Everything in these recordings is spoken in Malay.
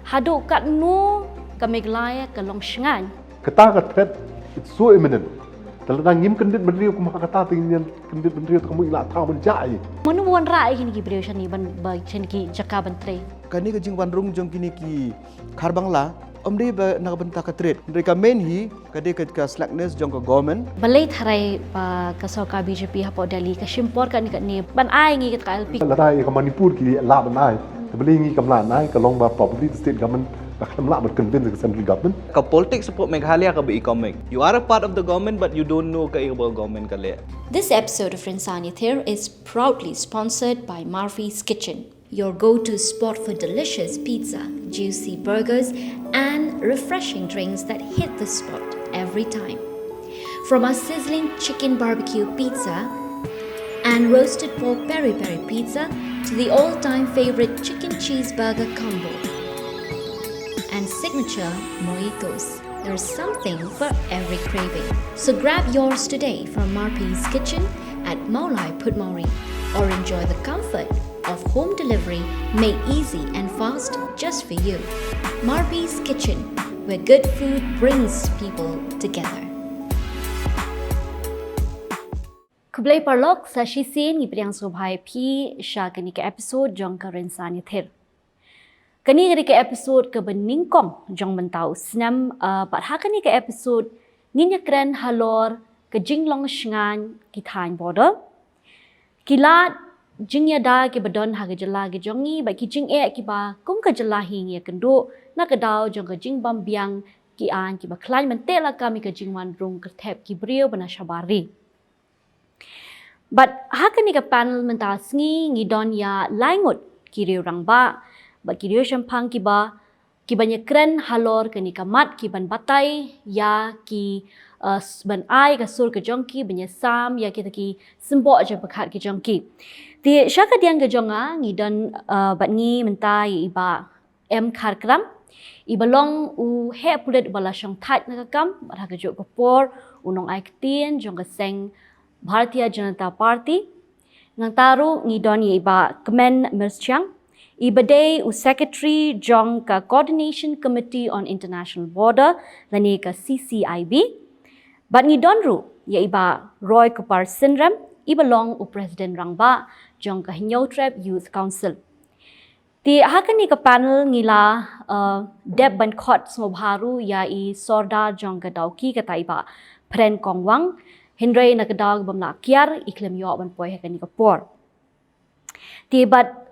Haduk kat nu kameglaya kalong shengan. Kata ka threat, it's so imminent. Dalam ngim kendit bendrio ku maka kata tinggal kendit bendrio kamu ilah tahu menjai. Manu buan rai kini ki beliau shani ban ba shani jaka bantre. Kani ka jing wanrung jong kini ki kharbangla omde ba nakabenta ka threat. Mereka main hi kade ka slackness jong ka government. Balai tharai pa kasoka BJP hapo Delhi ka shimpor kan ni ban ai ngi ka LP. Ladai ka Manipur ki la banai. Beli ngi kamla nai ka long ba probably the state government bakal melak convince the central government. Ka politics support Meghalaya ka ba economic. You are a part of the government but you don't know ka ibang government ka le. This episode of Rinsani Thir is proudly sponsored by Murphy's Kitchen, your go-to spot for delicious pizza, juicy burgers, and refreshing drinks that hit the spot every time. From our sizzling chicken barbecue pizza and roasted pork peri-peri pizza to the all-time favorite chicken cheeseburger combo and signature mojitos. There's something for every craving. So grab yours today from Marpi's Kitchen at Maulai Putmori or enjoy the comfort of home delivery made easy and fast just for you. Marpi's Kitchen, where good food brings people together. Kublai Parlok sa shisin ipriang subhay pi siya kani ka episode jong ka Rinsani Thir. Kani ka episode ka beningkong jong mentau snam patha kani ka episode ninya kren halor ka jinglong shngan kithain border. Kila jingya da ki badon ha jala ki jongi ba ki jing e ki ba kum ka jala hingi kendo na ka daw jong ka jing bam biang ki an ki ba klan man tela kami ka jingwan rung ka thep ki brio bana shabari. But hakani ka panel mental ngi don ya laingut kiri orang ba kiri shampang ki banya kren halor kani kamat ki ban batai ya ki ban ai ka sur ka jongki banya sam ya kita ki sembo aja bekat ki jongki. Ti syaka diang ka jonga ngi don bat ngi mentai iba em kharkram iba long u he pulet bala shong tat na kam ba ka jo ko por unong ai ktien jong ka seng Bharatiya Janata Party ngang taru ngi don iba kemen mersyang iba day u secretary jong ka Coordination Committee on International Border lani ka CCIB bat ngi don ru ya iba Roy Kupar Sindram iba long u president rangba jong ka Hinyotrep Youth Council ti hakani ka panel ngila deb ban khot smobharu ya i sorda jong ka dauki ka taiba pren kongwang Hindray nagdag bamla kiar iklem yo ban poy hakani ka por. Tibat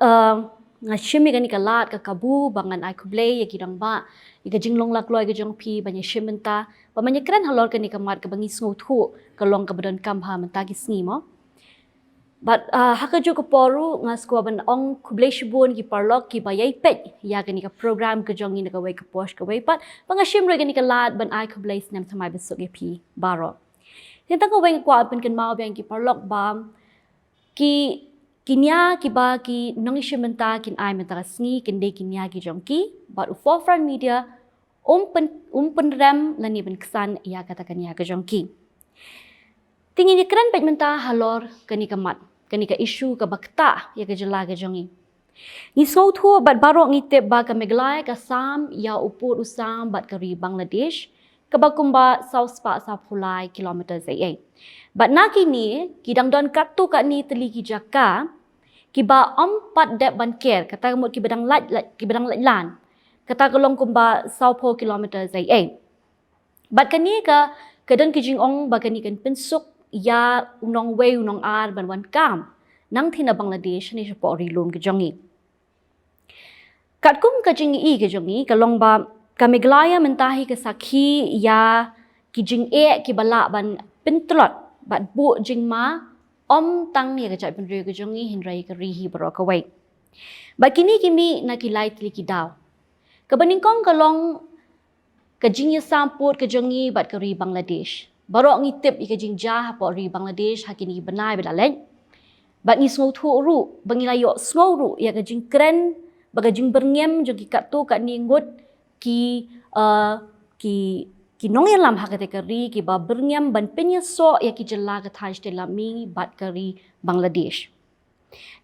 nga shimi kani ka lat ka kabu bangan ai kublay ya kidang ba ika jinglong lakloy ka jong pi banya shimenta pamanya kren halor kani ka mat ka bangi sngu ka long ka badon kam ha menta ki sngi mo. But haka jo ka poru nga skwa ban ong kublay shibun ki parlok ki bayay pet ya kani ka program ka jong ni ka way ka posh ka way pat panga shimre kani ka lat ban ai kublay snam thamai besok ya pi baro. Tentang kau bagi kuat pun kan mau biang ki parlok bam ki kinya ki ba ki nong ishimenta kin ai menta sngi kende kinya ki jongki but forefront media pen ram lani ben kesan ya katakan ya ke jongki tingin ni keren pet menta halor kani kamat kani ka isu ka bakta ya ke jela ke jongi ni so thu bat barok ni te ba ka Meghalaya ka sam ya upur usam bat kari Bangladesh Kabakumba South Spa Sapulai kilometers ay. But nakini kidang don katu kat ni teliki jaka kiba empat dep ban ker kata mut ki bedang lat lan kata kolong kumba saupo kilometers ay. But kani ka kadan kijing ong bagani kan pensuk ya unong way unong ar ban wan kam nang thina Bangladesh ni siya po rilum ke jongi. Katkum ka jingi ke jongi kalong ba ka Meghalaya mentahi ke sakhi ya ki jing e ki bala ban pintlot bat bu jing ma om tang ya ka jai penri ke jongi hindrai ka rihi baro ka wai ba kini kimi na ki lai tli ki daw ka baningkong kalong ka jing ya samput ke jongi bat ka ri Bangladesh baro ngi tip i ka jing ja po ri Bangladesh hakini banai bedalen bat ni smau thu ru bangilayo smau ru ya ka jing kren baga jing berngem jogi kat tu kat ni ngut ki nong yang lam hakate kari ki ba berngam ban penyeso ya ki jela ka thaj te lami bat kari Bangladesh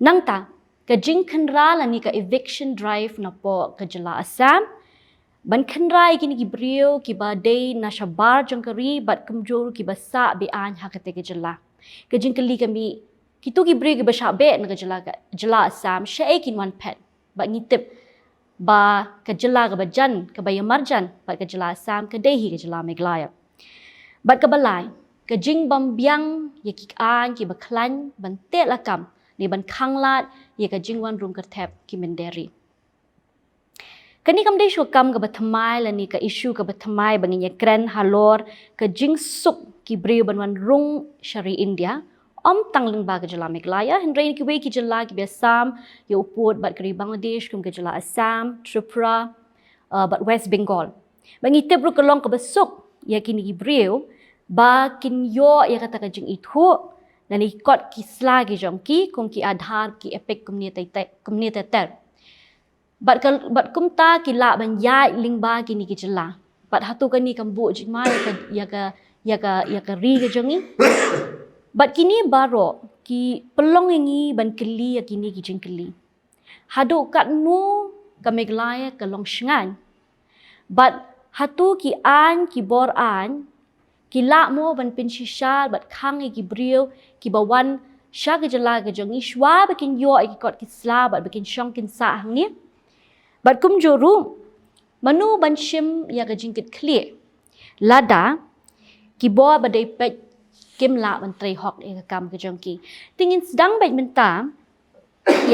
nang ta ka jing khanra lani ka eviction drive na po ka jela Assam ban khenrai kini ki brio ki ba day na shabar jangkari bat kumjor ki ba sa be an hakate ke jela ke jingkali kami kitu ki brio ki ba shabe na ke jela Assam shay kin one pet ba ngitip ba ke jela ke ba jan ke ba yamarjan ba ke jela Assam ke day hi ke jela Meghalaya bat ke balai ke jing bam biang ye ki an ki ba klan ban te lakam ni ban khanglat ye ke jing wan rum ke thep ki menderi kani kam dei shukam ka bathamai lani ka issue ka bathamai banginya kren halor ka jing sup ki brio banwan rung shari India tangling ba ka jala Meghalaya hendrai ki we ki jala ki Assam yo upot bat kari Bangladesh kum ka jala Assam Tripura bat West Bengal bangi tebru kalong ka basuk ya kini ki brio ba kin yo ya kata ka jing ithu lani kot ki sla ki jong ki kum ki adhar ki epek kumni ter bat kumta kila ban yai lingba kini ki jela bat hatu kani kambu jima ya ka ri ke jongi bat kini baro ki pelong ingi ban keli ya kini ki jingkeli hadu kat nu ka Meghalaya ka long shngan bat hatu ki an ki bor an kila mo ban pin shishal bat khang ki brio ki bawan sha ke jela ke jongi shwa bakin yo ki kot ki sla bat bakin shong kin sa hang ni bat kum joru manu ban shim ya ka jingkit clear lada ki bo ba dei pet kim la ban trei hok e ka kam ka jongki tingin sedang bet menta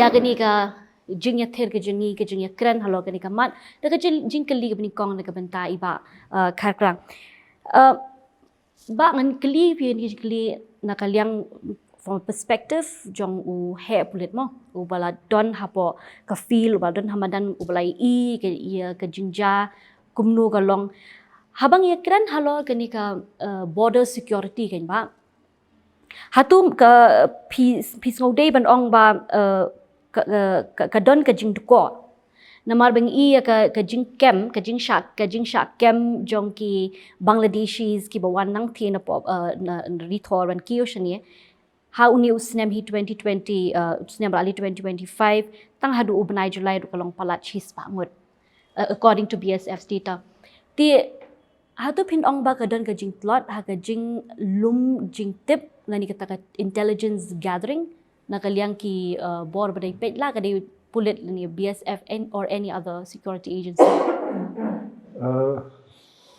ya ka ni ka jing ya ther ka jing ya kran halo ka ni ka mat da ka jing kali ka ni kong da ka benta iba khar krang ba ngan kli pi ni kli na ka liang from perspective jong u he pulit mo u bala don hapo ka feel u bala don hamadan u bala I ke ia ke jinja kumnu ka long habang ia kran halo kani ka border security kan ba hatum ka peace ngode ban ong ba ka don ka jing ko namar bang I ka jing kem ka jing sha kem jong ki Bangladeshis ki bawan nang thi na pop na rithor ban ki oshani ha uni usnem hi 2020 usnem ali 2025 tang hadu ubnai Julai ru kalong palat chis pangut according to BSF's data ti hatu pin ong ba kadon ka jing plot ha ka jing lum jing tip lani kata ka intelligence gathering na kaliang ki bor badai pet la ka dei pulit lani BSF or any other security agency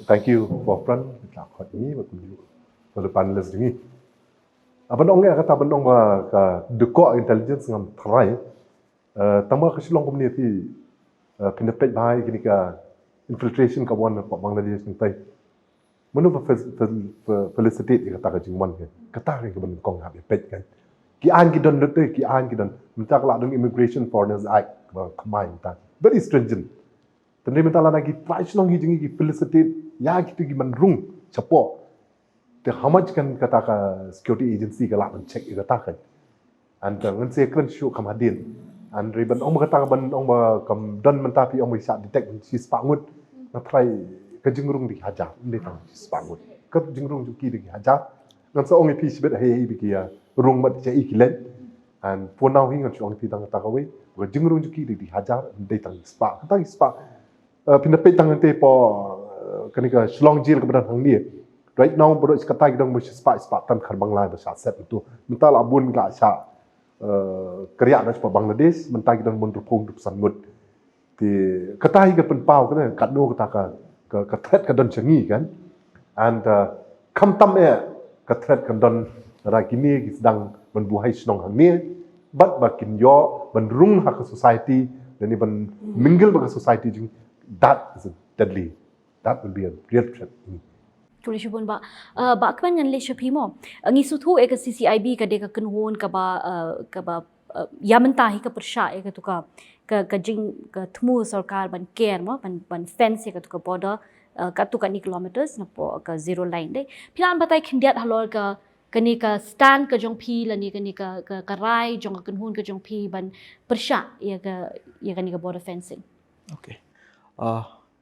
Thank you for friend la khot ni ba kum for the panelists ni abanong ya kata abanong ba ka deko intelligence ngam thrai tama ka silong community pinapet bai kini ka infiltration ka wan pa Bangladesh ni tai manu ba felicitate kata ka jingwan ke kata ka ban kong ha pet kan ki an ki don lutte ki an ki don minta kala dong Immigration Foreigners Act ba thamai ta very stringent tandre minta la ki try silong hi jingi ki felicitate ya ki man rung chapo the how much kan kata ka security agency ka la ban check kata kan and ngan se kran show kam hadin and riban ong kata ban ong ba kam don menta pi ong bisa detect si spangut na try ka jingrung di haja ni tang spangut ka jingrung ju ki di haja ngan so ong pi sibet he bi ki ya rung mat che ikilen and for now hi ngan ong ti tang ta ka we ka jingrung ju ki di haja de tang spa tang spa pinapet tang te po kanika shlong jil ka ban hang ni right now bodo kata gidong mo spa tan kharbang lai ba sa set itu mental abun ga sa kriya na pa Bangladesh mental gidong mon rupong dup sangut ti kata hi ga pen pau kana kadno kata ka threat ka don changi kan and kam tam e ka threat kan don ra kini ki sedang menbuhai snong hang ni but bakin yo ban rung ha ka society dan ban mingle ba ka society jing that is deadly that will be a real threat Tulis pun ba kman ngan le shapi mo ngi suthu ek CCIB ka de ka kunhon ka ba ya menta hi ka persha ek tu ka jing ka thmu sarkar ban care mo ban fence ek tu ka border ka tu ka ni kilometers na po ka zero line de pilan batai khindiat halor ka kani ka stand ka jong phi lani kani ka rai jong ka kunhon ka jong phi ban persha ya kani ka border fencing Okay.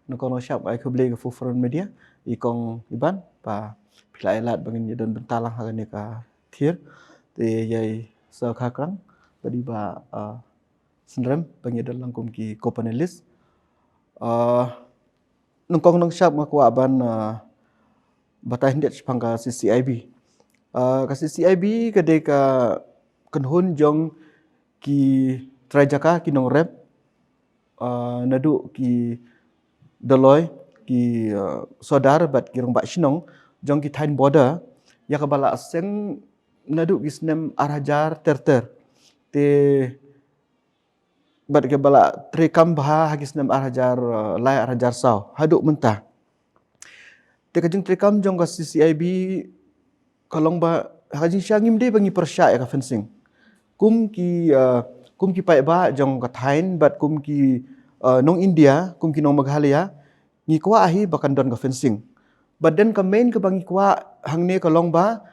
Nakono siap ai kublei ke foreign media ikong iban pa pilai lat bangin dan bentalang hagan ka thier te yai sa kha krang badi ba sendrem bangin dan langkum ki co-panelist nungkong nang syap ngaku aban batay hindi pang ka CCIB. Ka CCIB kade ka kanhun jong ki trajaka ki nong rep nadu ki Deloy ki sodar bat ki rong ba sinong jong ki tain border ya ka bala seng nadu ki snem arhajar terter te bat ke bala trekam bah hagis nam arhajar lai arhajar sau haduk mentah te kajing trekam jong ka CCIB kalong ba hajing syangim de bangi persya ya ka fencing kum ki pai ba jong ka thain bat kum ki nong India kum ki nong Meghalaya ngi kwa ahi bakan don ka fencing badan ka main ka bangi kwa hangne kalong ba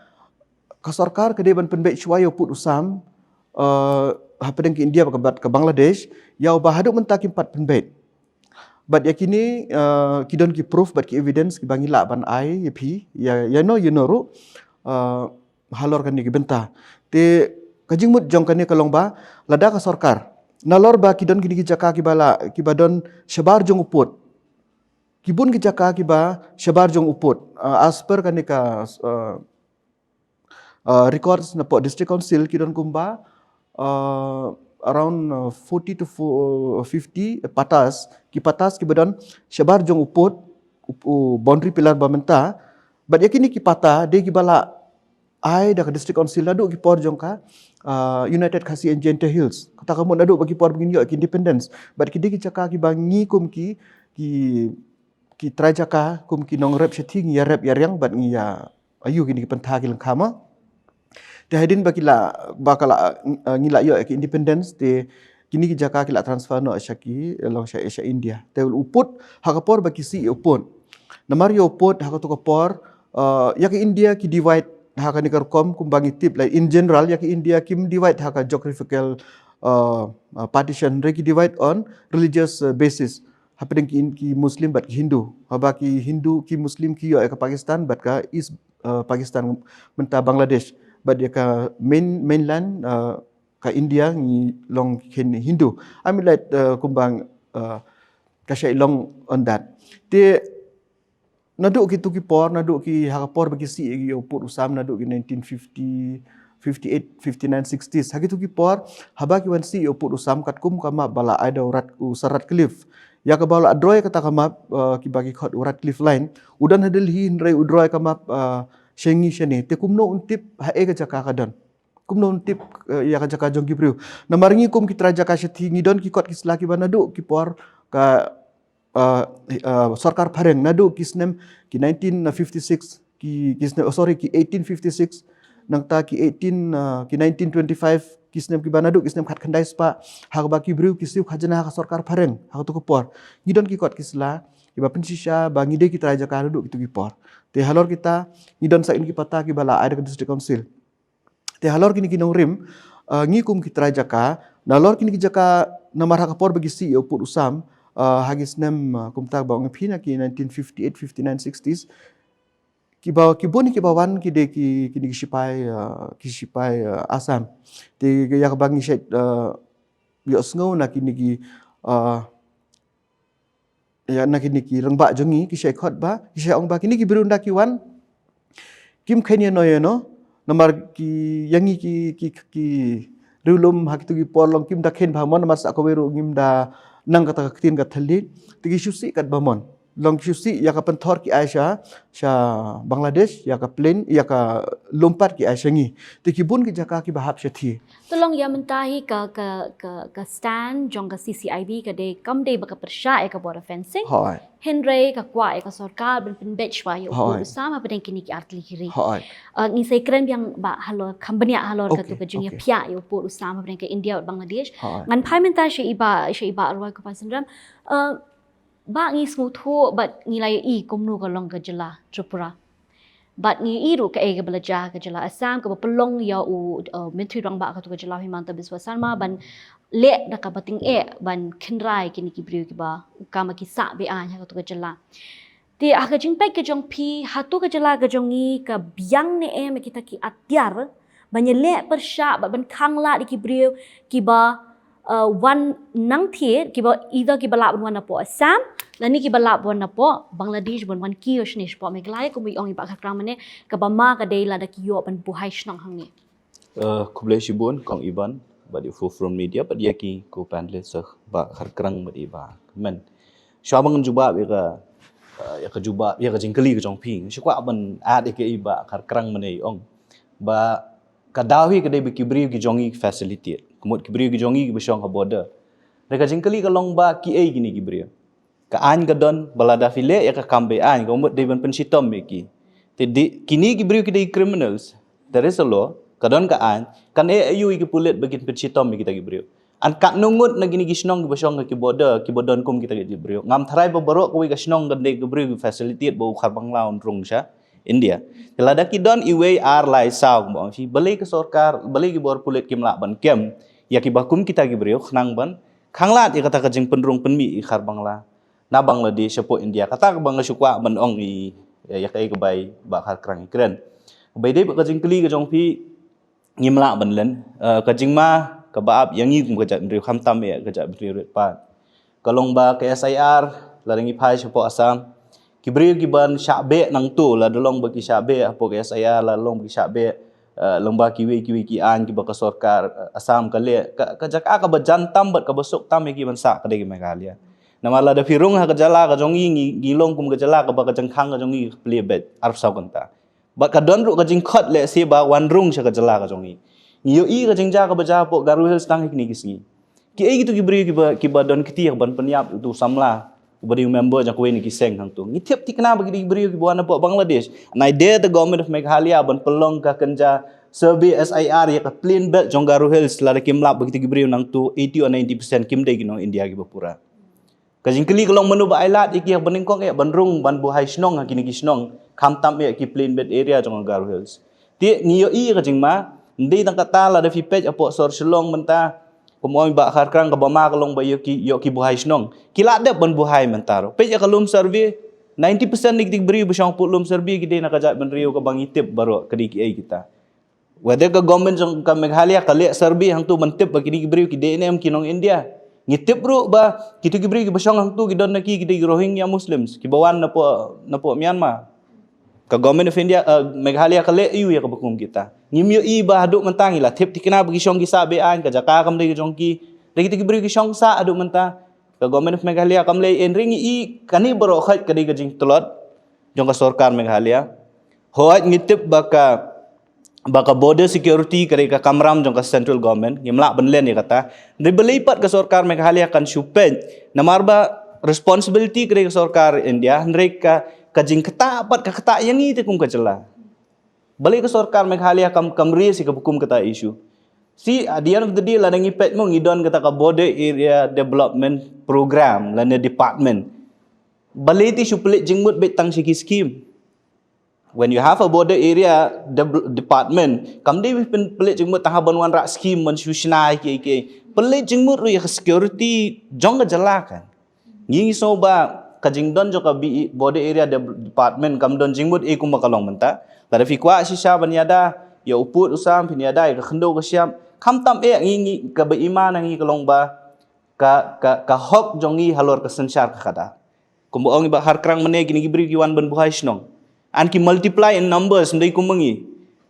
ka sarkar kede ban penbek chwayo put usam hapadeng ke India bat ke Bangladesh yau bahaduk mentak empat penbet bat yakini kidon ki proof bat ki evidence ki bangi la ban ai yapi ya no you know ru halor kan ni benta te kajing mut jong kan ni kalong ba lada ka sarkar nalor ba kidon ki jaka ki bala ki badon shabar jong uput kibun ki jaka ki ba shabar jong uput as per kan ni ka records na po district council kidon kumba around 40 to 50 patas ki badan syabar jong uput boundary pilar bamenta bat yakini ki pata de ki bala ai da district council nadu ki por jong ka United Khasi and Gente Hills kata kamu nadu bagi por begini ki independence bat ki de ki caka ki bangi kum ki trajaka kum ki nong rep seting ya rep ya riang bat ngi ya ayu kini ki pentha ki lengkama te hadin bakala ngila yo ki independence te kini ki jaka kila transfer no asyaki long Asia India te uput hakapor baki si uput namar yo uput hakato kapor ya ki India ki divide haka ni karkom kumbangi tip like in general ya ki India kim divide haka geographical partition re ki divide on religious basis hapedeng ki Muslim bat ki Hindu habaki Hindu ki Muslim ki yo ka Pakistan bat ka East Pakistan menta Bangladesh but dia ka mainland ka India ngi long ken Hindu I mean like kumbang ka shay long on that te nadu ki tuki por nadu ki hakapor bagi si gi uput usam nadu ki 1950 58 59 60s hagi tuki por habaki wan si uput usam katkum kama bala ada urat usarat cliff ya ka bala adroy kata kama ki bagi khot urat cliff line udan hadil hin rai udroy kama shengi shene te kumno untip hae ka jaka kadon kumno untip ya ka jaka jong gibriu namaringi kum ki traja ka shethi ngidon ki kot ki slaki banadu ki por ka sarkar phareng nadu kisnem ki 1956 ki 1856 nangta ki 1925 kisnem ki banadu kisnem khat khandai spa hak ba ki briu ki siu khajana ka sarkar phareng hak to ko por ngidon ki kot kisla iba pensisha bangi de ki traja ka nadu ki por te halor kita ngidon sa in ki pata ki bala ada ke district council te halor kini kinong rim ngikum ki traja ka nalor kini ki jaka namar hakapor bagi si uput usam hagis nem kumta ba ngpina ki 1958 59 60s ki ba ki boni ki bawan ki de ki kini ki sipai Assam te ya ka bangi shet yo sngo na kini ki ya na kini ki rengba jongi ki shekhot ba ki sheong ba kini ki berunda ki wan kim khenia no yo no namar ki yangi ki rulum hak tu ki porlong kim da khen bhamon mas akoweru ngim da nang kata katin ka thali tigi syusi kat bamon long syusi ya ka penthor ki Asia sha Bangladesh ya ka plane ya ka lompat ki Asia ngi tigi bun ki jaka ki bahap sethi tolong ya mentahi ka stand jong ka CCIB ka de kam de baka persya ka border fencing hoi Henry ka kwa ka sarkar ben batch wa yo sama pedeng kini ki artli kiri ni sai kren yang ba halor company halor ka tu ka jing ya pya yo por sama pedeng ka India Bangladesh ngan phai menta she iba arwai ka pasandram ba ngi smutho but nilai I komnu ka long ka jela Tripura but ni iru ka ega belajar ka jela Assam ka pelong ya menteri rang ba ka tu ka jela Himanta Biswa Sarma ban le da ka bating ban khenrai kini ki briu ki ba ukama ki sa be an ka tu ka jela ti aka jing pai ka jong pi hatu ka jela ka jongi ka biang ne me kita ki atyar banye le persya ban khangla di ki briu ki ba wan nang thiet kiba either kiba lap wan apo Assam lani kiba lap wan apo Bangladesh bon wan kiyosh nish po meglai ko mi ong iba khakram mane kaba ma ka dei la da kiyo ban buhai shnang hangi Kublai shibun kong iban badi from media badi yaki ko panle sah ba harkrang badi ba men syabang juba ya ka juba ya ka jingkeli ka jong ping shikwa ban ad ke iba harkrang mane ong ba kadawi ka dei bikibri ki jongi facility kumut kibri ki jongi ki besong ka border reka jingkeli ka long ba ki ai gini kibri ka an ka don balada file ya ka kambe an kumut dei ban pensitom ki kini kibri ki dei criminals there is a law kadon ka an kan ayu ki pulit bagin pensitom kita kibri an kat nungut na gini gisnong ki besong ki bodon kum kita kibri ngam tharai ba barok ko ka snong ka dei kibri ki facility bo kharbang laun rung sha India. Telada kidon iwe ar lai saw mo si balik ke sorkar balik ki bor pulit kim la ban kem ya ki bakum kita ki brio khnang ban khanglat ya kata ka jing penrung penmi i khar bangla na Bangladesh po India kata ka bangla sukwa ban ong i ya kai ka bai ba khar krang ikren bai dei ba ka jing kli ka jong phi ngim la ban len ka jing ma ka baap yang ngi kum ka jat brio kham tam ya ka jat brio pa kalong ba ka SIR larangi phai po Assam kibri kiban syabe nang tu la dolong bagi syabe apo ke saya la long bagi syabe lomba kiwi ki an ki baka sorkar Assam kale ka jaka ka bajantam bat ka besuk tam ki bansa ka de Meghalaya namala da firung ha ka jala ka jongi gilong kum ka jala ka baka jangkhang ka jongi plebet arf saw kanta bat ka don ru ka jingkhot le se ba wanrung sha ka jala ka jongi ngiyo i ka jingja ka baja po garu hil stang ki ni kisgi ki ai gitu kibri ki ba don kiti ban penyap tu samla bari member jak we ni kiseng hang tu ngitip ti kena bagi diberi ki buana po Bangladesh and I dare the government of Meghalaya ban pelong ka kenja survey SIR ya ka plain belt jonggaru hills la kim lap bagi diberi nang tu 80 or 90% kim dei ginong India ki bapura ka jingkeli kolong menu ba ailat iki ban ningkong ya ban rung ban buhai snong ha kini kisnong kham tam ya ki plain belt area jonggaru hills ti ngiyo i ka jingma ndei tang kata la da fi page apo sor selong menta Kumoy ba harkrang ka bama kalong ba yo ki buhay snong. Kila de ban buhay mentaro. Pe ya kalum survey 90% nig beri besang pulum survey ki de nakajat ban rio ka bangitip baro kadi ki ai kita. Whether ka government jong ka Meghalaya kale survey hang tu mentip ba ki beri ki de nem kinong India. Ngitip bro ba kitu ki beri ki besang hang tu ki don ki de Rohingya Muslims ki bawan na po Myanmar. Ka government of India Meghalaya kale yu ya ka bakum kita. Ngimyo i ba haduk mentang ila tip tikena bagi syong ki sabe an ka jaka kam de jong ki de ki beri ki syong sa aduk menta ka government of Meghalaya kam le en ring i kani baro khat ka de jing telot jong ka sorkar Meghalaya hoat ngitip baka border security kare ka kamram jong ka central government ngimla benlen ya kata de belipat ka sorkar Meghalaya kan supen namarba responsibility kare ka sorkar India mereka ka jing kata apat ka kata yang i te kum ka jela balik ke sorkar Meghalaya kamri si kebukum kata isu. Si at the end of the day lanang ipet mo ngidon kata ka border area development program lana department. Balik ti supelit jingmut betang siki scheme. When you have a border area department, kamde pelit jingmut tahaban wan rak scheme man susnai ke. Pelit jingmut ru ya security jong ka jalakan. Ngi so ba kajingdon jo ka border area department kamdon jingmut e kum makalong menta. Tada fikwa sisya banyada ya uput usam piniada ya khendo ka siam kham tam ngi ka ba iman ngi kalong ba ka hok jongi halor ka sansar ka kada kumbo ong ba har krang mene gini gibri ki wan ban buhai snong an ki multiply in numbers ndai kumangi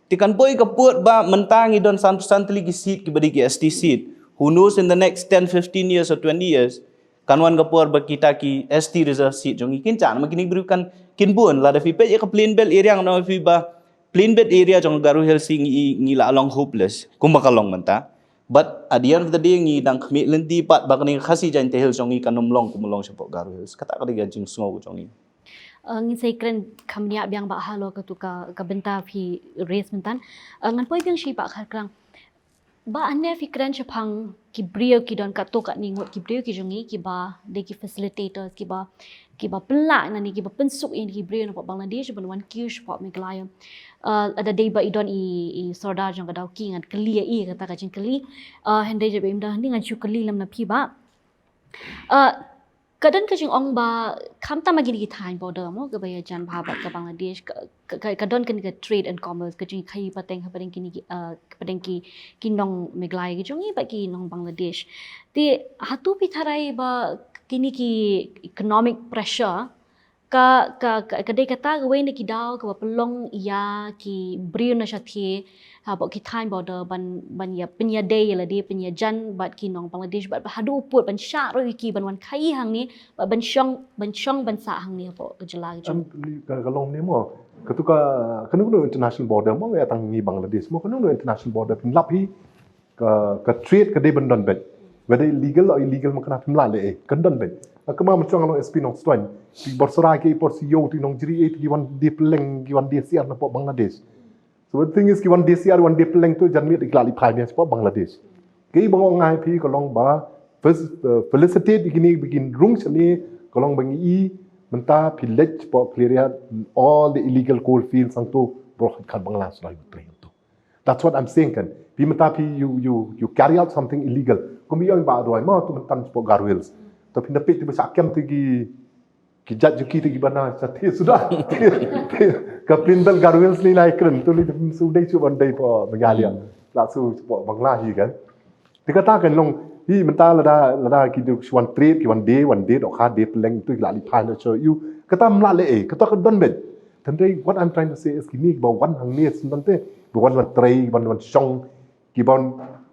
tikan boy ka put ba mentangi don santli ki seat ki badi ki ST seat who knows in the next 10 15 years or 20 years kanwan ka por ba kita ki ST reserve seat jongi kincan magini gibri kan kinbun la da fi pe ka plain belt area no fi ba plain belt area jong garu helsi ngi la along hopeless kumakalong menta but at the end of the day ngi dang khmi lenti pat ba kani khasi jan te hel jong kanumlong kumulong sapo garu hels kata ka diga jing sngo jong ngin say kren khamnia byang ba halo ka tu ka benta phi race mentan ngan poi byang shi ba khar krang ba ane fi kren chapang ki brio ki don ka to ka ni ngot ki brio ki jongi ki ba de ki facilitators ki ba pelak nani ki ba pensuk in ki brio no Bangladesh ban wan kiush pop Meghalaya ada dei ba idon i sorda jong ka dau ki ngan kli i kata ka jing kli hende je be imda ni ngan chu kli lam na phi ba kadan ka jing ong ba คำตามมากินกี่ทาน border มั้งก็ไปจันพาบัดกับบังกลาเทศก็ดอนกันกับ trade and commerce ก็จึงใครประเด็นประเด็นกินประเด็นกินน้องเมกลายก็จึงนี่ไปกินน้องบังกลาเทศที่ฮัตตุพิธาไรบ่กินกี่ economic pressure ka dei kata ga we ni ki daw ka pelong iya ki brio na shathi ha bo ki thain border ban ya penya day la di penya jan bat ki nong Bangladesh bat hadu uput ban sha ro ki ban wan khai hang ni ban shong ban sa hang ni bo ka jala ki ka long ni mo ka tu ka kanu no international border mo ya tang ni Bangladesh mo kanu no international border pin lap hi ka trade ka dei ban don bet whether legal or illegal mo kana pin la le kan don bet kema macam orang SP nong stuan di borsorai ke por CEO ti nong jiri ti wan di peleng ki wan DCR na po Bangladesh so the thing is ki wan DCR wan di peleng tu janmi iklali phai ni po Bangladesh ke bang ngai phi ko long ba first felicitate igini begin rung chani ko long bang I menta village po clear all the illegal coal fields sang tu bro khat Bangladesh lai train tu that's what I'm saying kan pi menta pi you carry out something illegal ko mi yang ba roi ma tu mentan po garwils tapi napit tiba sakem tigi kijat juki tigi bana sati sudah ke pindal garwils ni lai kren tu ni sudai cu bandai po mengalia la su po bangla hi kan dikata kan long hi menta lada ki du swan trade ki one day dok ha day peleng tu la li phan cho you kata mla le kata ka don bet tandai what I'm trying to say is kini ba wan hang ni sante wan tray wan song ki bon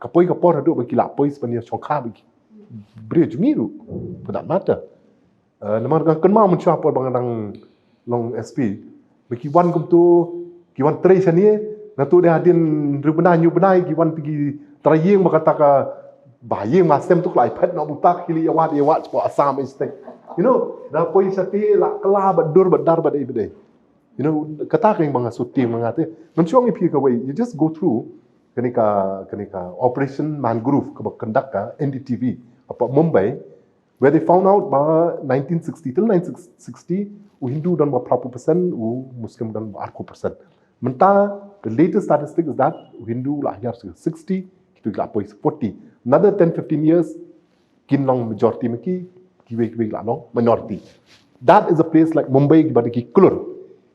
kapoi kapor adu ba ki la pois pan ni song kha bi bridge miru for that matter namar kan ma mun cha por bang long SP bagi wan kum tu ki wan tray sani na tu dia hadin rubna nyu benai ki wan pigi trayeng makata ka bayeng masem tu klai phet no butak kili awat po asam istek you know na poi sati la kala badur badar badai badai you know kata keng bang suti mangate mun chong ipi ka way you just go through kanika operation mangrove ka conduct ka NDTV apa Mumbai where they found out by 1960 till 1960 Hindu dan berapa persen Muslim dan berapa persen menta the latest statistic is that Hindu lahir 60 itu lah 40 another 10-15 years kinong majority maki kiwe lah no minority that is a place like Mumbai ki klur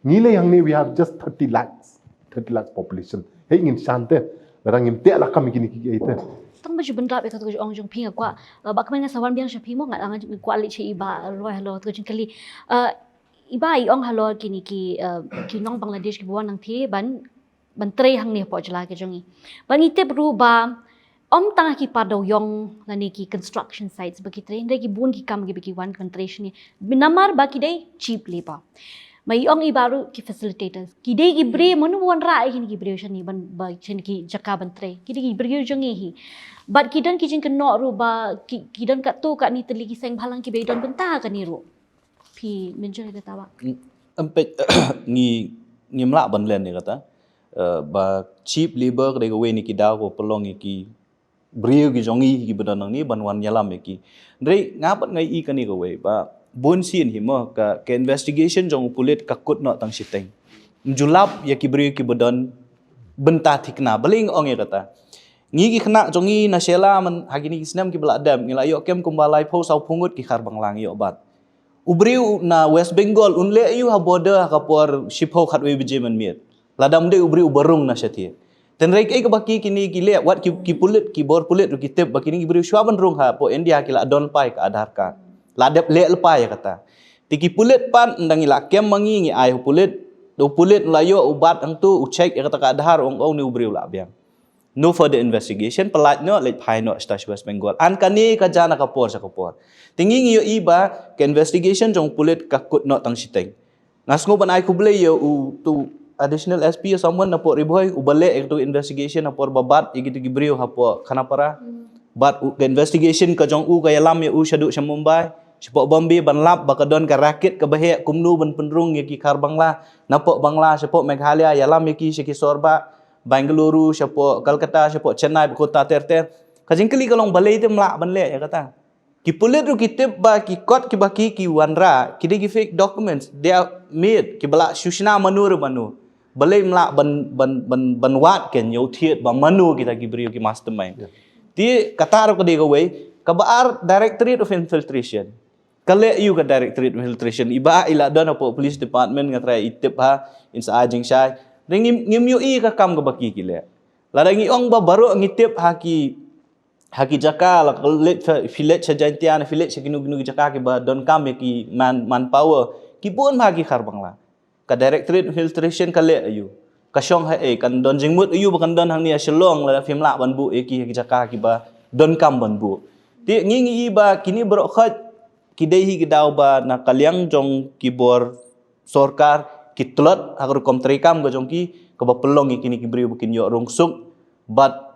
nile yang ni we have just 30 lakhs population hey ingin shante orang ingin te lah kami kini kita tang baju benda be ka tu ong jong ping kwa ba ka na sawan biang shapi mo ngat ang kwa li che iba roi halo tu jing kali iba I ong halo kini ki nong Bangladesh ki buan nang thi ban tre hang ni po jala ke jongi ban ite bru ba om tang ki padaw yong lani ki construction sites bagi tre ndai ki bun ki kam ki bagi one country ni binamar ba ki dai cheap labor mai ong ibaru ki facilitators ki dei ki bre manu wan ra ai ki bre shani ban ba chen ki jaka ban tre ki dei bre jongi hi but ki dan ki jing ke no ru ba ki dan kat tu kat ni teli ki seng bhalang ki be don benta ka ni ru pi menjo ke tawa empet ngi mla ban len ni kata ba cheap labor ke we ni ki daw ko pelong ki brio ki jongi ki bedan ni ban wan nyalam ki ndrei ngapat ngai I ka ni ko we ba bon sin hi mo ka investigation jong pulit ka kut no tang siteng mjulap ya ki brio ki bedan benta thikna baling ong ya kata ngi ki khna jongi na shela man hagini isnam ki bladam ngila yo kem kumbalai pho sau phungut ki khar banglang yo bat ubriu na West Bengal unle yu ha border ka por shipho khatwe bije man miet ladam de ubriu barung na shathi ten rek ai ka baki kini ki le wat ki pulit ki bor pulit ru ki tep bakini ubriu shwaban rung ha po India ki la don pai ka Aadhaar card ladap le pai ya kata tiki pulit pan ndang ila kem mangi ngi ai pulit do pulit layo ubat ang tu check ya kata ka Aadhaar ong ni ubriu la biang no further investigation pelat no let pai no stas West Bengal an kani ka jana ka por sa ka por tingi ngi yo iba ke investigation jong pulit ka kut no tang siteng ngasngo ban ai kuble yo tu additional SP or someone na po riboy ubale ek tu investigation na por babat igitu gibriu ha po kana para but investigation ka jong ka yalam ya shadu sa Mumbai sipo Bombay ban lap bakadon ka rakit ka bahe kumnu ban penrung ya ki kar Bangla na po Bangla sipo Meghalaya yalam ya ki siki sorba Bangalore sipo Kolkata sipo Chennai kota terter kajing kali kalong balai te mla ban le ya kata ki pulit ru kitip ba ki kot ki baki ki wanra ki de fake documents they are made ki bala shushna manur manu balai mla ban wat ken yo thiet ba manu kita ki brio ki mastermind ti katar ko de go way kabar directorate of infiltration kale you ka directorate infiltration iba ila don po police department nga try itip ha in sa ajing shay ring ngim yu I ka kam ka baki kile la ngi ong ba baro ngitip haki jaka la filet sa jantian filet sa ginu jaka ki ba don kam ki manpower ki pun haki kharbang la ka directorate infiltration kale ayu ka syong ha kan don jingmut ayu ba kan don hang ni shalong la fimla ban bu ki jaka ki ba don kam ban bu ti ngi iba kini bro khat kidehi gidaw ba na kalyang jong kibor sorkar kitlot agar komtrikam ga jong ki kabapelong kini kibriu bukin yo rungsuk but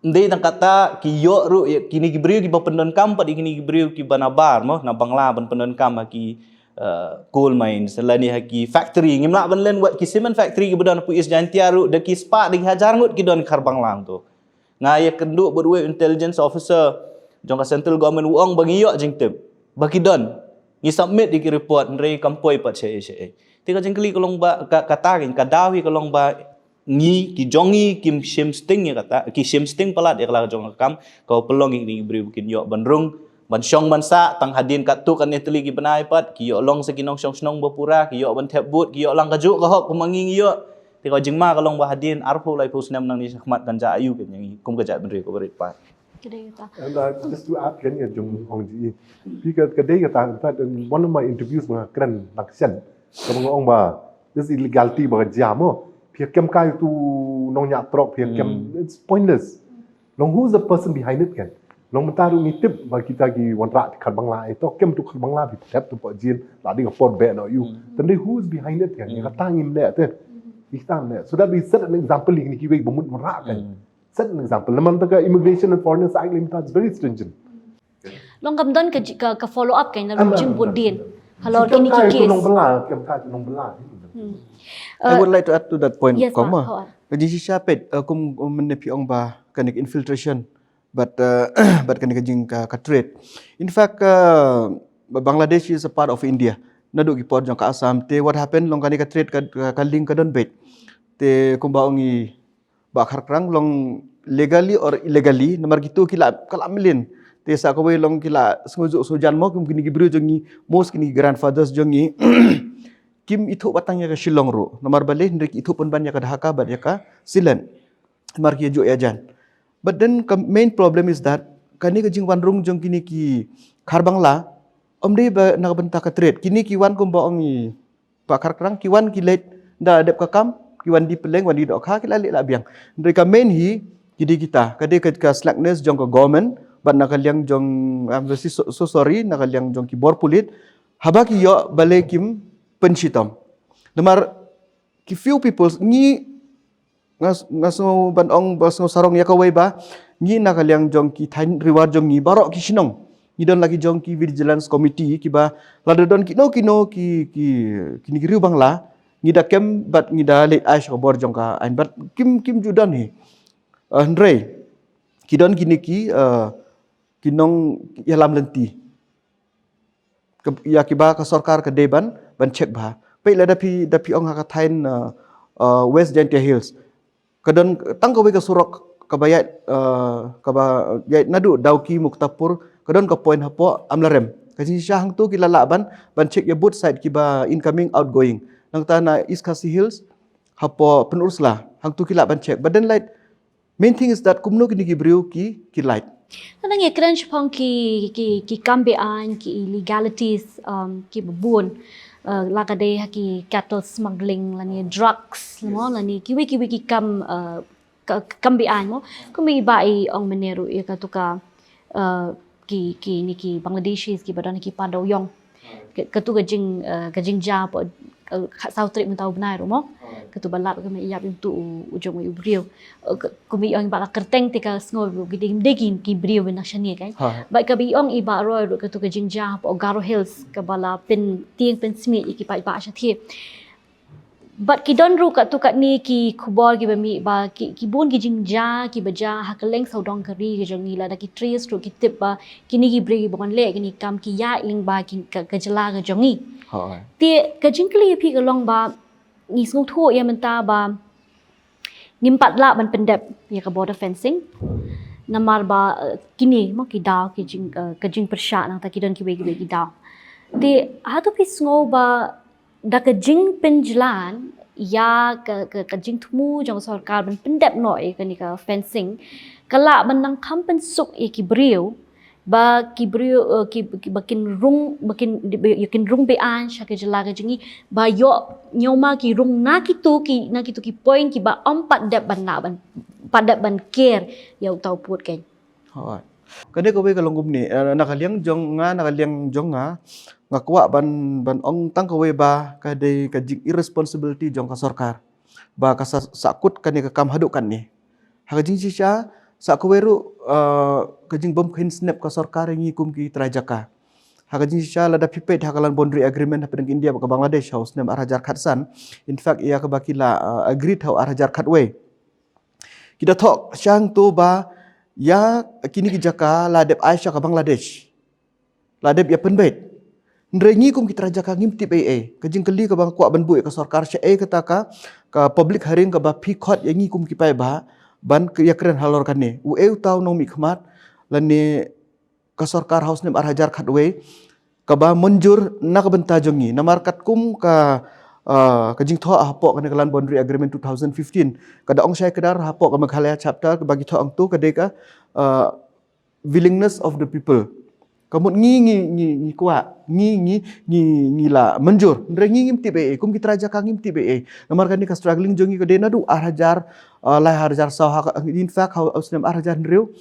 ndey tang kata ki yo ru kini kibriu ki bapendon kam pa kini kibriu ki banabar mo na bangla ban pendon kam ki coal mines selani haki factory ngimla ban len wat ki cement factory ki bedan pu is jantiaru de ki spa de hajar ngut ki don kharbang lang tu ngaya kenduk berwe intelligence officer jong ka central government uang bagi yo jing tip bagi don ni submit di report nrei kampoi pat che tika jengkeli kolong ba katarin kadawi kolong ba ni ki jongi kim shim sting ya kata ki shim sting palat ya kala jong kam kau pelong ni beri bukin yo bandrung ban syong ban sa tang hadin kat tu kan neteli ki benai pat ki yo long sekinong syong snong bapura ki yo ban tep but ki yo lang kaju ka hok kumanging yo tika jengma kolong ba hadin arfu lai pusnam nang ni sakmat kan ja ayu kan yang kum ka ja benri ko berit pat And just to add, can you jump on the because today in one of my interviews with Kren Lakshan, kamu ngomong bah this illegality bah jamo, pihak kem kai tu nong nyak trok pihak kem it's pointless. Long who's the person behind it kan? Long mentaru ni tip bah kita ki wanrak di Bangla itu kem tu Bangla di tap tu pak jin, ladi ngapot bet no you. Then who's behind it kan? Yang kata ngim le tu, ikhtam le. So that we set an example ni kiwei bumut wanrak kan. Set an example. Naman taka Immigration and Foreigners Act limita is very stringent. Long kam don ka follow up kay na jing bodin. Halor kini ki case. Nong bela, kem thai nong bela. I would like to add to that point. Yes, Koma. Jadi siapet kum menepi ong ba kanik infiltration but kanik jing ka trade. In fact Bangladesh is a part of India. Naduk ki pod jong ka Assam te what happened long kanik trade ka link ka don bet. Te kumba ongi bakar kerang long legally or illegally nomor gitu kila milin te sa ko long kila sengujuk sojan mo kim kini gibru jongi mos kini grandfathers jongi kim itu batangnya ke Shillong ro nomor balik ndrik itu pun banyak ke Dhaka banyak ke Silan mar ki jo yajan but then main problem is that kani ke jing wanrung jong kini ki kharbangla omde ba na benta ka trade kini ki wan kum ba ongi bakar kerang ki wan ki let da adep ka kam kiwan di peleng wan di dok ha kila le la biang mereka main hi jadi kita kade ka slackness jong ka government ban nakaliang jong I'm so sorry nakaliang jong ki bor pulit haba ki yo bale kim pensitam lemar ki few people ni ngaso ban ong baso sarong ya kawai ba ni nakaliang jong ki tain reward jong ni barok ki sinong ni don lagi jong ki vigilance committee ki ba lada don ki ni riu bangla ngida kem bat ngida late ash ko bor jong ka an bat kim judan hi Andre kidon kini ki kinong yalam lenti ya kiba ka sarkar ka deban ban check ba pe la dapi ong ka thain West Jantia Hills kadon tang ko ka surok kabayat yait nadu dauki muktapur kadon ka point hapo amlarem kasi syahang tu kilala ban check ya both side kiba incoming outgoing nang tana East Khasi Hills hapo penuruslah hang tu kila ban check but then like main thing is that kumno kini gibriu ki light Tanang ye crunch pong ki kambean ki illegalities ki babun lakade ki cattle smuggling lani drugs mo lani kiwi ki kambean mo kumi bai ong meneru ye katuka ki Bangladeshis ki badan ki padaw yong katu gajing ja po South trip mentau benar mo katu balap kami iap tu ujung u brio kumi ong ba kerteng tika sngo giding degin ki brio benak shani kan ba kabi ong iba roy katu gajing ja po Garo Hills ka bala pen tieng pen smith ki pa sha thi but ki don ru katu kat ni ki khubor ki bami ba ki bun ki jingja ki baja hakaleng saudong kari ki jongi la da ki trees ru ki tip ba kini ki bri bon le kini kam ki ya ling ba ki ka jala ka jongi ti ka jingkli pi ka long ba ni sung thu ya menta ba ngimpat la ban pendep ya ka border fencing namar ba kini mo ki daw ki jing persya nang ta ki don ki we ki daw Di hatu pis ngo ba da ke jing penjalan ya ke jing tumu jong sarkar ban pendep noi ke ni ka fencing kala menang kampen suk ki brio ba ki brio ki bakin rung be an sha ke jela ke jingi ba yo nyoma ki rung na ki ki point ki ba empat dep ban na ban padat ban care ya tau put ken. Hoi. Kade ko we kalong gumni nakaliang jong nga kuwa ban ong tang ko we ba kade ka jing irresponsibility jong ka sarkar. Ba ka sakut kan ka kam hadu kan ni. Ha jing sisha sa ko weru ka jing bom khin snap ka sarkar ngi kum ki trajaka. Ha jing sisha lada pipet hakalan boundary agreement ha pedang India ka Bangladesh house nem arajar khatsan. In fact ia ka bakila agreed how arajar khatwe. Kita thok syang tu ba ya kini ki jaka ladep Aisyah ka Bangladesh. Ladep ya penbet. Nrengi kum kita jaka ngimti PA. Kajing keli ka bang kuat ban bu ka sarkar sya kata ka public hearing ka ba pikot yang ngi kum ki pai ba ban ke ya keren halor kan ni. U tau nong mikmat lan ni ka sarkar house nem arhajar khatwe ka ba munjur na ka benta jongi. Namarkat kum ka kajing tho hapok kan kalan boundary agreement 2015 kada ong syai kedar hapok ka Meghalaya chapter bagi tho ang tu kadeka willingness of the people kamu ngi kuat ngi la menjur ndrengi ngim tibe kum kita raja kangim tibe namar kan ni ka struggling jongi kadena du arhajar lai harjar saw in fact how usnem arhajar ndriu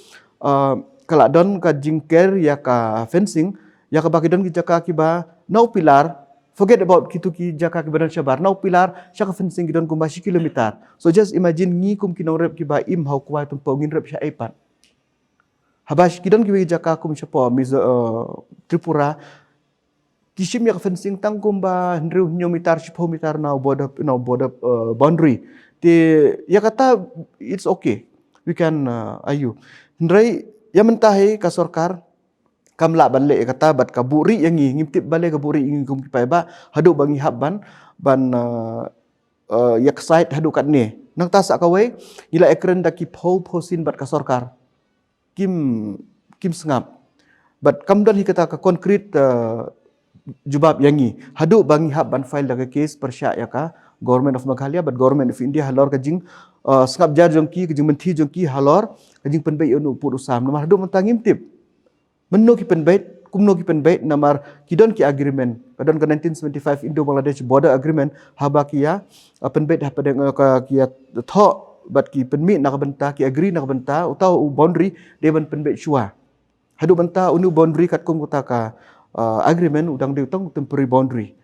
kala don ka jingker ya ka fencing ya ka bagi don ki jaka ki ba no pilar. Forget about kitu ki jaka ki badan syabar. Now pilar syaka fencing gidon kumbashi kilometer. So just imagine ngi kum kinong rep ki ba im hau kuai tum pongin rep sya epat. Habash gidon ki jaka kum syapo Tripura kishim ya fencing tang kum ba ndriu nyomitar 10 meter now border boundary. Ti ya kata it's okay. We can ayu. Ndrai ya mentahi ka sarkar kamla balik kata bat kaburi yang ngimtip balik kaburi ingin kum kipai ba hadu bangi habban ban yak site hadu kat ni nang ta sak kawe ila ekren daki posin bat ka sarkar kim sengap bat kamdan hi kata ka konkret jubab yangi hadu bangi habban file daga case persya ya ka government of Meghalaya but government of India halor ka jing sengap jar jongki ka jing menti jongki halor ka jing penbai onu put usam namar hadu mentang ngimtip menno ki penbait kumno ki penbait namar kidon ki agreement kadon ke 1975 Indo Bangladesh border agreement haba kia penbait ha padang ka kia tho bat ki penmi nak benta ki agree nak benta utau boundary deban penbait shua hadu benta unu boundary kat kum kota ka agreement udang de utang temporary boundary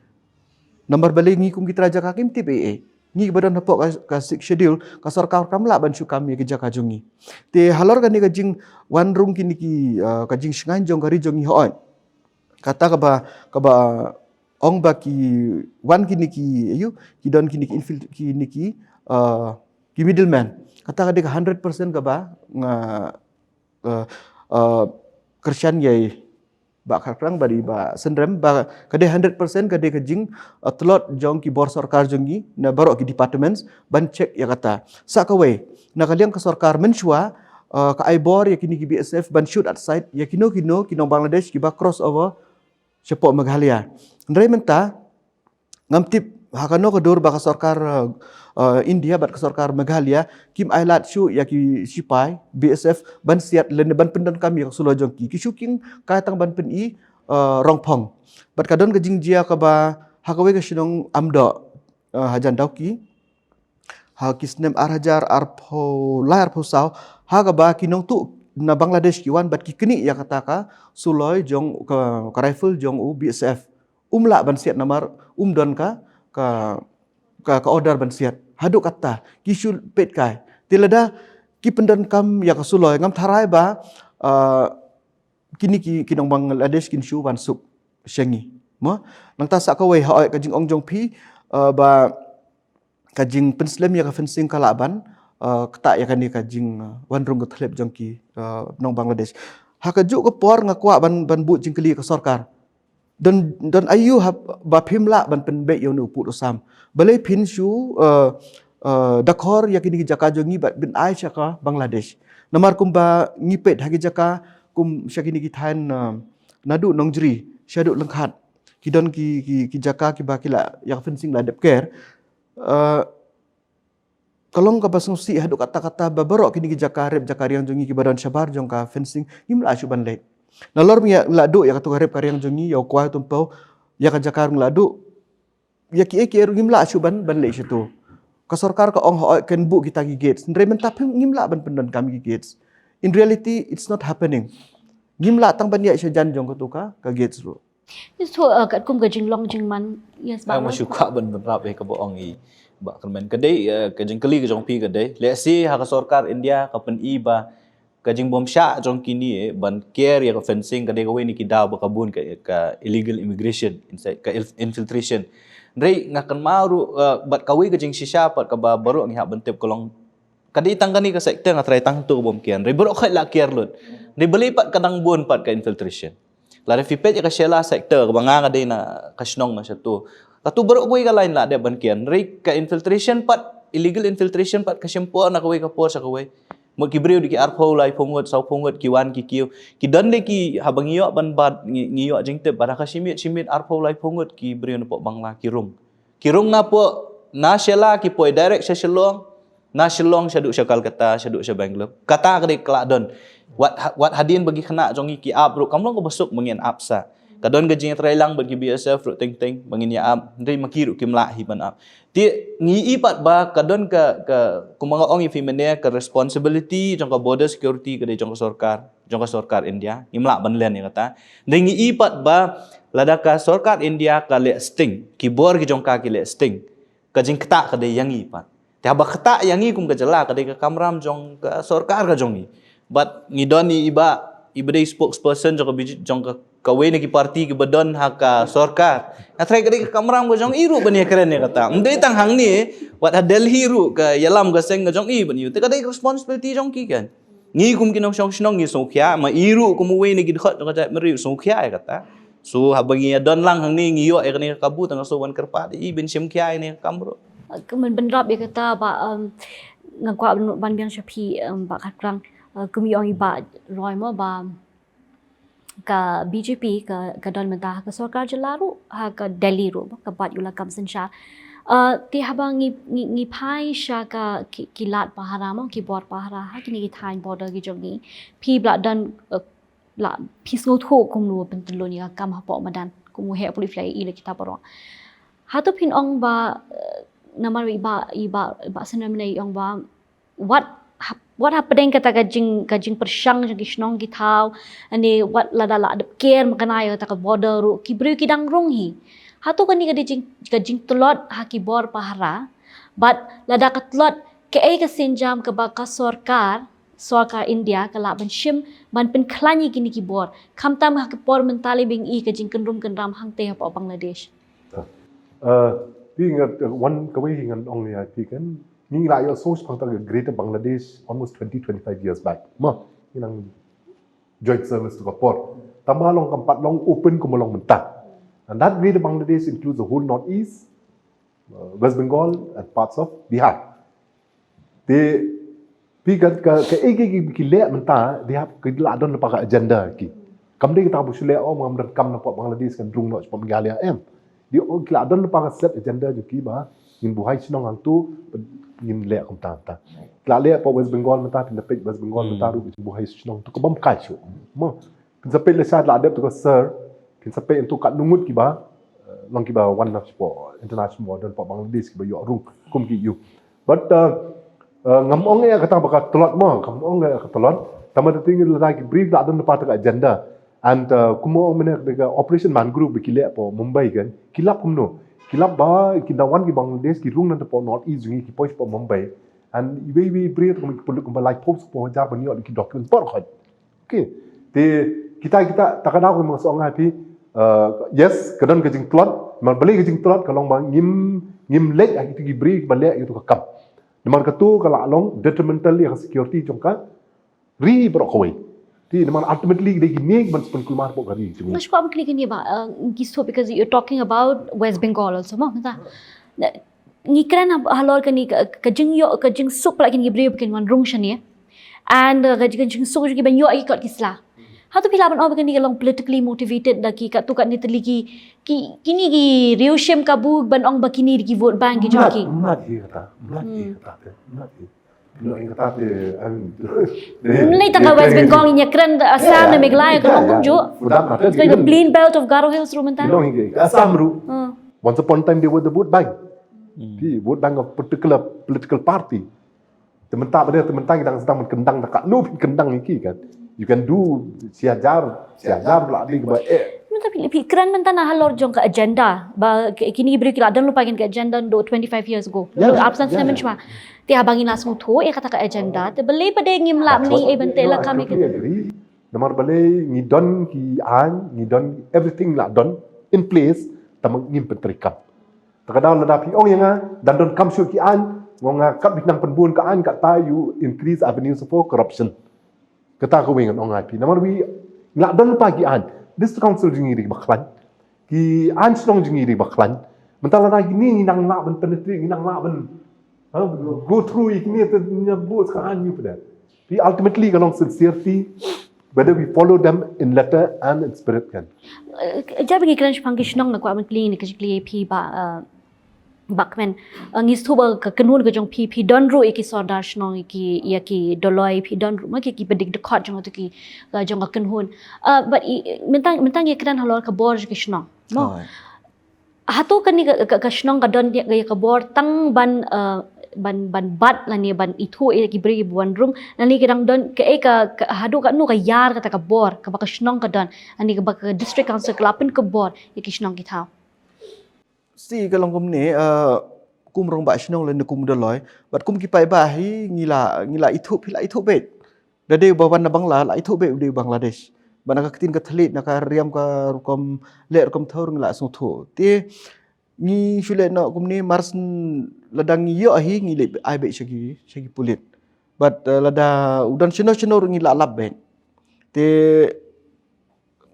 namar balik ngi kum kita raja hakim TPA ngi badan hapok ka schedule ka sarkar kamla ban syu kami ke jaka jungi te halor kan ni ka jing wan rung kini ki ka jing shngan jong kari jongi hoon kata ka ba ong ba ki wan kini ki ayu ki don kini ki infil kini ki middleman kata ka de 100% ka ba nga Christian yai ba khakrang bari ba sendrem ba kade 100% kade kajing telot jong ki bor sarkar jongi na barok ki departments ban check ya kata sakawe na kaliang ka sarkar menshua ka aibor ya kini ki BSF ban shoot at site ya kino Bangladesh ki ba cross over sepo Meghalaya ndrai menta ngamtip hakano ka dor ba ka sarkar India bat ka sarkar Meghalaya kim ailat shu ya ki sipai BSF ban siat len ban pendan kami ka sulo jongki ki shuking ka tang ban pen i rongpong bat kadon ka jingjia ka ba hakawe ka shinong amdo hajan dauki ha kisnem arhajar arpo layar posau ha ka ba kinong tu na Bangladesh ki wan bat ki kini ya kata ka suloi jong ka rifle jong u BSF umla ban siat namar don ka order ban siat hadu kata kisul pet kai tilada ki pendan kam ya kasuloi ngam tharai ba kini kinong Bangladesh kin shu ban suk shengi mo nang ta sa ka wei ha ka jing ong jong pi ba ka jing penslam ya ka fencing kalaban kata ya kan ni ka jing wan rung ka thlep jong ki nong Bangladesh ha ka ju ka por nga kwa ban bu jing kali ka sarkar don ayu ba phimla ban pen be yo nu pu sam balai pin shu dakor yakini jaka jongi bat bin Aisyah ka Bangladesh namar kumba ngipet hagi jaka kum syakini ki than nadu nongjri syadu lengkhat Kidon ki jaka ki bakila yang fencing la dep care. Kalong ka basung si hadu kata-kata babarok kini ki jakarep jakariang jongi ki badan syabar jong ka fencing imla syuban le. Nalor mi la do ya katu karep kariang jongi ya kwa tumpau ya ka jakarung la do ya ki imla syuban ban le situ. Ka sarkar ka ong ho ken bu kita ki gates. Ndre mentap ngimla ban pendon kami ki gates. In reality it's not happening. Ngimla tang ban ya syajan jong ka gates ru. So kat kum gajing long jing man yes ba. Masyuka ban rap ka boong i ba kermen kadai kajing kali ka jong pi kadai. Let's see ha ka sarkar India ka pen i ba kajing bom sya jong kini ban care ya ka fencing kadai ka we ni kidaw ba kabun ka illegal immigration inside ka infiltration. Ndre ngakan maru bat kawi kajing shisha pat ka ba baru ngi ha bentep kolong kadai tanggani ka sektor nga try tang tu bom kian. Ndre baru khai la care lut. Ndre beli pat kadang bun pat ka infiltration. Lari fipet ya ka shela sektor ka banga kadai na kasnong na siya tu. Katu baru kuwi ka lain la de ban kian. Ndre ka infiltration pat illegal infiltration pat ka syempo na kawi ka por sa kawi. Mo kibriu di ki arpo lai pongot sau pongot kiwan ki kiu ki dande ki habang iyo ban bad ngiyo jingte pada ka simit arpo lai pongot ki briu na po bangla kirung na po na shela ki po direct sa Shillong na Shillong syadu sya Calcutta syadu sya Bangalore kata ka di Kladon wat hadin bagi kena jongi ki abru kamlong ko basuk mangin apsa kadon gajing try lang bagi biasa fruit ting mangin ya ab ndai makiru ki mlahi ban ab ti ngi ipat ba kadon ka kumanga ong ifimene ka responsibility jong ka border security ka jong ka sarkar India imla ban len ya kata ndai ngi ipat ba lada ka sarkar India ka le sting ki bor ki jong ka ki le sting ka jing kata ka de yang ipat ti ba kata yang i kum ka jala ka de ka kamram jong ka sarkar ka jong i but ngi doni iba dei spokesperson jong ka kawe ni ki parti ki badon ha ka sarkar atrai kadi ka kamram go jong iru bani keren ne kata ndai tang hang ni wat ha Delhi ru ka yalam ga seng ga jong i bani te kadi responsibility jong ki kan ngi kum kinong snong ngi songkhya ma iru kum we ni ki khot ka jai meri songkhya kata so habangi don lang hang ni ngiyo e kani ka kabu tang so wan kerpa i ben sim khya ni kamro Kemen benrap ya kata ba ngakwa ban biang syapi ba katrang kumi ong iba roy mo ba ka BJP ka don mentah ka sarkar jelaru ha ka Delhi ru ka bat yula kamsen sha ti habang ngi pai sha ka kilat pahara mo ki bor pahara ha kini ki thain border ki jongi pi bla dan la pi so tho kum lu pentelo ni kam ha po madan kum he puli fly ile kita poro ha to pin ong ba namar iba senamne ong ba what happening kata kajing persyang jang kisnong kitau ani what lada la adep care makanai kata ka border ru kibriu kidang rong hi hatu kani kajing telot ha ki bor pahara but lada ka telot ke ai ka senjam ka ba ka sarkar India ka la ban shim ban pen khlani kini ki bor khamtam ha ka por mentali bing i kajing kenrum kenram hang te pa Bangladesh pi ngat one kawai hingan ong ya pi kan Ning la yo source pang tag Greater Bangladesh almost 20-25 years back. Ma inang joint service to kapor. Tamalong kampat long open kumalong mentah. And that Greater Bangladesh includes the whole northeast, West Bengal and parts of Bihar. They pigat ka egi ki le mentah they have ke la don pa agenda ki. Kamde kita bu sule om ngam dan kam na pa Bangladesh kan drung no pa Bengalia em. Di o la don pa set agenda ju ki ba in buhai sinong ang tu ngin le kom ta la le pa West Bengal mata tin pej West Bengal mata ru bu hai snong tu ko bam kai chu mo kin sape le sa la de to ko sir kin sape tu kat nungut ki ba long ki ba one of sport international modern pa Bangladesh ki ba yo rung kum ki you but ngam ong ya kata ba tolot mo ngam ong ya tolot tama de ting la ki brief la don pa ta agenda and kumo mena de operation man group ki le pa Mumbai kan kilap kumno kilap ba kidawan ki Bangladesh ki rung nan po north east ngi ki pois po Mumbai and we breathe ko puluk ko like post po ja bani ki document por khat okay te kita takada ko mo so ngapi yes kadon ka jing plot man bali ka jing plot kalong bang ngim lek ak ki breathe bale itu ka kap man ka tu kala long detrimental ya security jongka ri bro ko Ti naman ultimately they make man spun kulmar po gari. Mas ko am klik ni ba gisto because you're talking about West Bengal also mo mata. Ni kran halor kani kajing sup lagi ni brio kin wan rung shani and kajing sup ki ban yo ai kot kisla. Hatu pila ban obagan ni kalong politically motivated lagi kat tu kat ni teligi kini gi reushim kabu ban ong bakini gi vote bank gi joki. Mati kata. Lo yang kata Nai tak West Bengal ni keren Assam na Meghalaya kalong jo. It's like the plain belt of Garo Hills rumentan. Lo yang Assam ru. Once upon a time they were the vote bank. The vote bank of particular political party. Tementak pada tementak kita sedang kendang tak nu kendang iki kan. You can do siajar pula di ke Tapi keren mentan nah halor jong ke agenda. Ba kini beri kila dan lupa ke agenda do 25 years ago. Lo absence namen cuma. Ti habangin langsung tu kata ke agenda. Te beli pada ngimla ni bente la kami ke. Nomor beli ngidon ki an ngidon everything lah don in place tamang ngim pentrikam. Terkadang ladapi yang dan don kam syu ki an ngonga kat binang penbun ka an kat you increase avenues for corruption. Kata ko wingan ong IP. Namar wi ngak don pagi an. This council jingiri baklan. Ki an slong jingiri baklan. Mentala na gini nang nak ben penetrate nang nak ben go through ini tu nyebut kan you pada. Pi ultimately kalau sincerity whether we follow them in letter and in spirit kan. Jabi ngi kran pangkish nong na kwa man clean ke jikli pi ba bakmen ngis tu ba kenun ke jong pi don ro iki sordar nong iki ya ki doloi pi don ro ma ki bedik dekot jong tu ki jong kenun but mentang ye kran halor ka bor ke shnong mo hatu kan ni ka shnong ka don ya ka bor tang ban bat la ni ban itu ki beri buan room nani kedang don ke hadu ka nu ka yar kata ka bor ka ba ka shnong ka don ani ka ba ka district council kelapin ka bor ye ki shnong ki thau Si kalong kum ni kum rong ba shnong le kum doloi bat kum ki pai ba hi ngila itu bet dade bawan na bangla la itu bet di Bangladesh bana ka ketin ka thalit na ka riam ka rukom le rukom thor ngila sung thu ti ngi shule na kum ni mars ladang yo hi ngi le ai bet shagi pulit but lada udan chino ngila lab bet te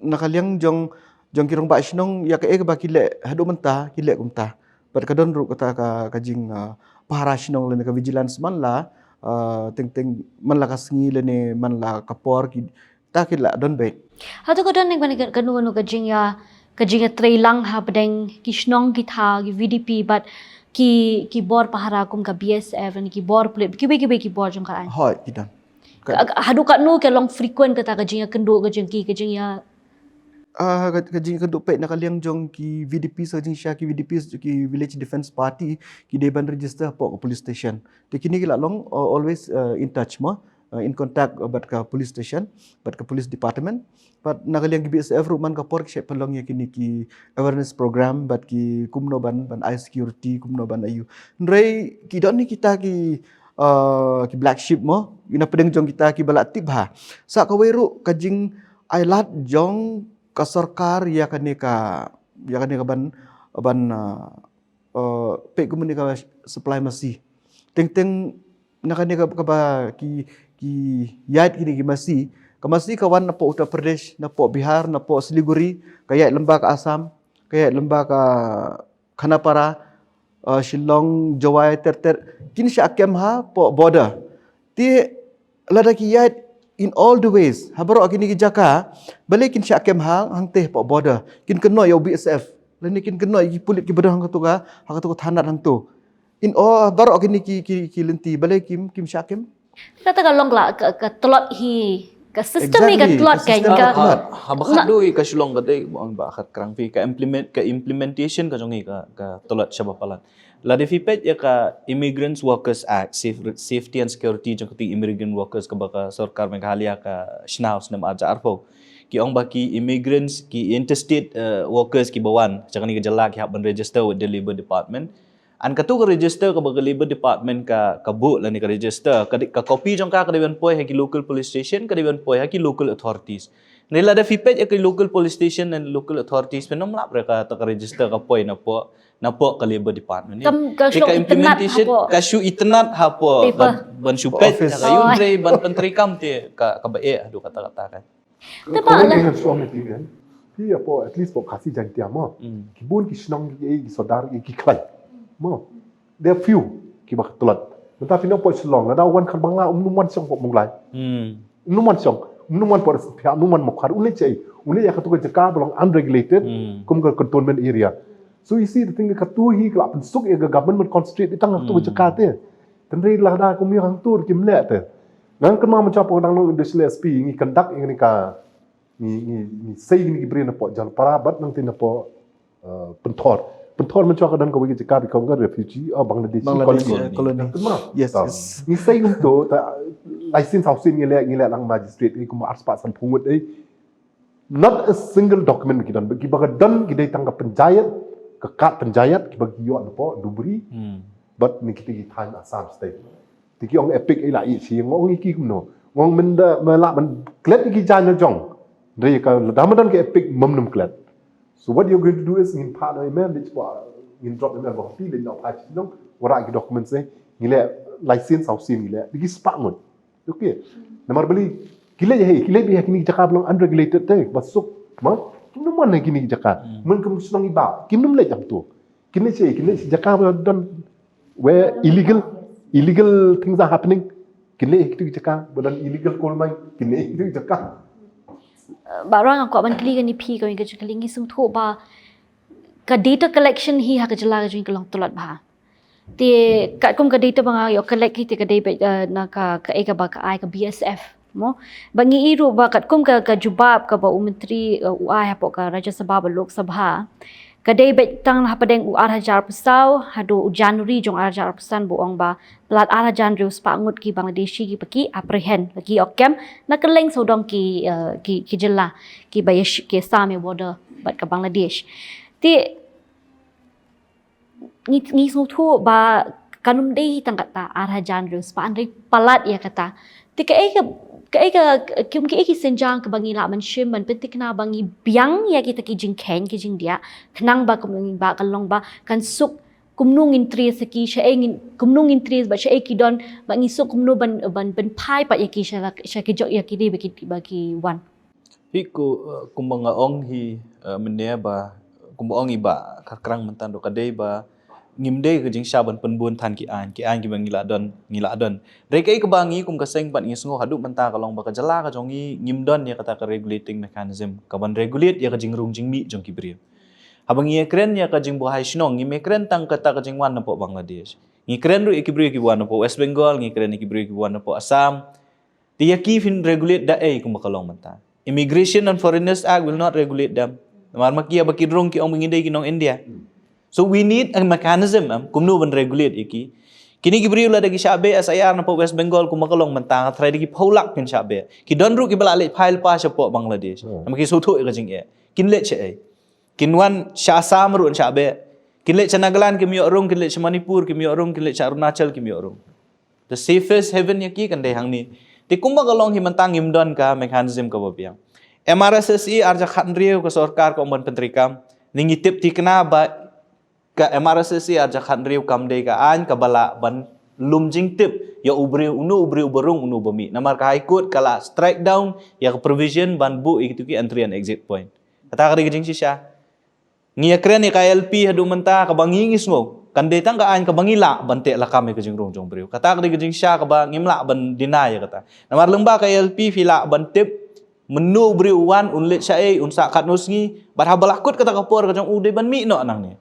nakaliang jong kirong ba shnong ya ke ba kile hadu menta kile kumta but kadon ru kata ka jing para shnong le ka vigilance man la ting man la ka sngi le ne man la kapor ki ta kila don bet hatu ko don ning ban kanu ka jing ya trailang ha pedeng ki shnong ki tha ki VDP but ki bor pahara kum ka BSF ni ki bor pulit ki bor jong ka an hoi kidan hadu ka nu ke long frequent kata ka jing ya kendo ka jing ya kajing kan dopet nak kaliang jong ki VDP sa jing sya ki VDP ki Village Defence Party ki deban register po ke police station. Te kini kila long always in touch mo in contact about ka police station, but ka police department. But nak kaliang ki BSF ruman ka por ki pelong ya kini ki awareness program but ki kumno ban I security kumno ban ayu. Nrei ki don ni kita ki black sheep mo ina pedeng jong kita ki balak tip ha. Sa ka weru kajing ailat jong ka sarkar ya kani ka ban pe kumuni ka supply masih teng nakani ka ba ki yat kini ki masih kawan na po Uttar Pradesh na po Bihar na po Siliguri kaya lembah ka Assam kaya lembah ka Khanapara Shillong Jawai ter kini siya akem ha po border ti lada ki yat in all the ways habaro akini ki jaka balikin sya kem hang teh po border kin keno yo BSF lani kin keno ki pulit ki bedang ka tu ka thanat hang tu in all baro akini ki lenti balikim sya kem kata ka long la ka telot hi ka system ni ka telot kan ka habakhat doi ka shulong ka dei ang bakhat krang pi ka implementation ka jongi ka tolot syaba palan la defipet ya ka Immigrants Workers Act safety and security jong ti immigrant workers ka baka sarkar Meghalaya ka shnaus nam aja arpo ki ong baki immigrants ki interstate workers ki bawan jangan ni jala ki ban register with the labor department an katu ka register ka baka labor department ka bu la ni ka register ka copy jong ka dewan poi ha ki local police station ka dewan poi ha ki local authorities nila da fipet ya ki local police station and local authorities penom la ka register ka poi na po ka labor department ni ka implementation ka shu itnat ha po ban supet ka yun re ban pentrikam ti ka bae adu kata-kata kan Kalau dengan suami kan, dia po at least po kasih jangan tiap mo. Kibun ki senang ki saudara ki klai. Mo. There few ki bak telat. Tetapi no po selong ada wan kan bangla wan song po mulai. Numan song numan por pihak numan mokar unle cai unle ya katu jaka belong unregulated kum ke cantonment area. So you see the thing katu hi kelap pensuk ya government concentrate itang katu jaka te. Tendri lah dah kum yang tur kim le te. Nang kema mencapo dang no industrial SP ngi kandak ngi ka ni sei ni bri na po jan parabat nang tin po pentor mencapo dan ko wigi jaka bi ko refugee Bangladesh koloni. Yes. Ni sei untuk license housing ngile lang magistrate ni kuma arspa san pungut not a single document kita bagi bagadan kita tangkap penjayat ke kad penjayat bagi yo po dubri but ni kita time Assam state tiki ong epic ila i si ngong iki kumno ngong menda melak men klet iki jan jong dari ka damadan ke epic memnum klet. So what you're going to do is in part of man which in drop in about feel in now patch no wara ki documents ngile license housing ngile diki spangun. Okay. Namar beli kile bi kini jaka belum unregulated te masuk ma kim mana kini jaka men kem sunang iba kim le jam tu kini jaka dan where illegal things are happening kini itu jaka badan illegal coal mine kini itu jaka barang aku akan kali ni pi kau ingin kali ni sungtu ba ka data collection hi ha ka jala ka jing kelong tulat ba ti kat kum ka data bang yo collect ki ti ka data na ka eka ba ka ai ka BSF mo bangi iru ba kat kum ka jubab ka ba menteri UI ha po ka Rajya Sabha ba Lok Sabha ka data tang ha padeng UR hajar pesau hadu Januari jong hajar pesan buong ba plat ara Januari spangut ki Bangladeshi ki paki apprehend lagi okem na keleng sodong ki jela ki ba ki Sami border bat ka Bangladesh ti ni tu ba kanum dei tangkata arha Januari spanri palat ya kata ti ka kim ki senjang ke bangi la man shim man petik na bangi biang ya kita ki jing ken ki jing dia kenang ba kumnung ba kalong ba kan suk kumnung intri seki shaeng kumnung intri ba shae ki don bangi suk kumnu ban pai pa ya ki sha ki jok ya ki di bagi wan hi ku kumbanga ong hi menia ba kumba ong iba karang mentando kadai ba ngimde ke jing saban penbun tan ki an ki bang ngila don rekai ke bangi kum kaseng pat ngisngo hadu menta kalong ba ka jala ka jongi ngimdon ya kata ka regulating mechanism ka ban regulate ya ka jing rung jing mi jong ki brio habang ye kren ya ka jing buhai shnong ngi kren tang kata ka jing wan na po Bangladesh ngi kren ru ki brio ki wan na po West Bengal ngi kren ki brio ki wan na po Assam ti ya ki fin regulate da kum kalong menta Immigration and Foreigners Act will not regulate them mar makia ba ki rung ki ong nginde ki nong India. So we need a mechanism kumnu ban regulate iki kini ki brio la dagi shabe asayar na po West Bengal kumakalong mentang try dagi pholak kin shabe ki donru ki balale file pa sa po Bangladesh namki suthu ka jing e kinle che kinwan sha Assam ru shabe kinle cha Nagaland ki miyo rung kinle cha Manipur ki miyo rung kinle cha Arunachal ki miyo rung the safest haven yaki kan dei hang ni ti kumakalong hi mentang imdon ka mechanism ka babiang MRSSI arja khanriu ka sarkar ko ban pentrikam ningi tip ti kena ba ka MRSSI aja khanriu kamdei ka an ka bala ban lumjing tip ya ubri uberung unu bami namar ka high court kala strike down ya provision ban bu itu ki entry and exit point kata ka jing sisya ngi akren ni KLP hadu menta ka bangi ngismo kandei tang ka an ka bangila bante la kame ka jing rong jong briu kata ka jing sya ka ba ngimla ban dina ya kata namar lengba KLP fila ban tip menu briu wan unlet syae unsa katnus ngi barhabalakut kata ka por ka jong ude ban mi no nang ni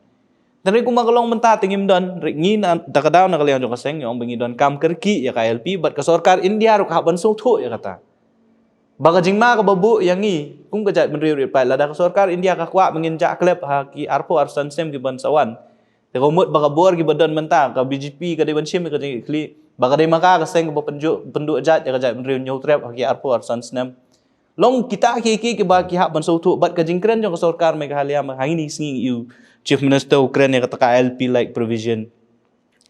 Dari kumakalong menta tingim don ringi na takadaw na kalian jong kaseng yung bengi don kam kerki ya KLP bat ka sarkar India ru ka ban suthu ya kata baga jingma ka babu yangi kum ka jat menri ri pai lada ka sarkar India ka kwa mengin ja klep ha ki arpo arsan sem ki ban sawan te komut baga bor ki badon menta ka BJP ka de ban sim ka jing kli baga de maka ka seng ka pendu jat ya ka jat menri nyau trap ha ki arpo arsan sem long kita ki ba ki ha ban suthu bat ka jingkren jong ka sarkar me ka halia ma hangini singing you Chief Minister Ukraine yang kata KLP like provision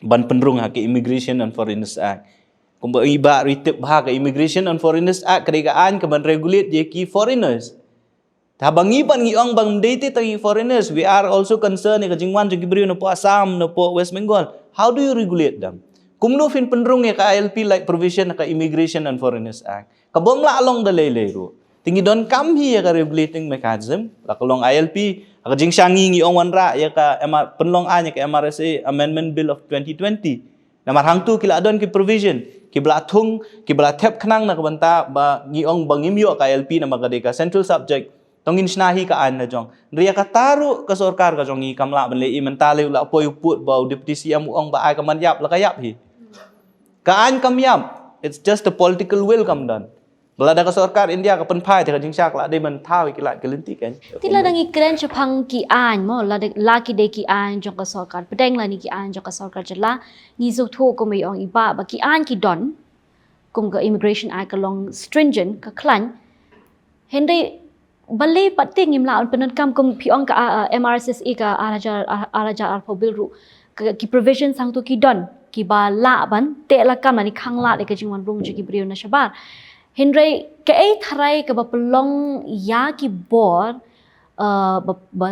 ban penrung ha ke Immigration and Foreigners Act. Kumba iba ritip ha ke Immigration and Foreigners Act kedegaan ke ban regulate je ki foreigners. Tabang iban ngiong bang date tangi foreigners we are also concerned ke jingwan je gibrio no po Assam no po West Bengal. How do you regulate them? Kumno fin penrung ya KLP like provision ke Immigration and Foreigners Act. Kabom la along the lele ru. Tingi don kam hi ya ka regulating mechanism la kalong ILP Akajing syangi ngi ong wanra ya ka penlong anya ke MRSA Amendment Bill of 2020. Namar hang tu kila adon ki provision kibla thung kibla thep khnang na kabanta ba ngiong bangim yo ka LP na magadeka central subject tongin snahi ka an na jong ria ka taru ka sarkar ka jong i kamla ban le i mentale la poi put ba deputy CM ong ba ai ka man yap la ka yap hi ka an kam yap it's just a political will kam dan Belada ka sarkar India ka penpai te ka jingsak la de man thau ki la kelinti kan Tila nang ikren chapang ki an mo la ki de ki an jong ka sarkar pedeng la ni ki an jong ka sarkar jala ni zo tho ko mai ong iba ba ki an ki don kum ka immigration act ka long stringent ka klan henry bale pating im la penan kam kum pi ong ka MRSSE ka araja arpobil ru ki provision sang to ki don ki ba la ban te la kam ni khang la de ka jingwan rung ji ki brio na shabar Henry ke tharai ke bapelong ya ki bor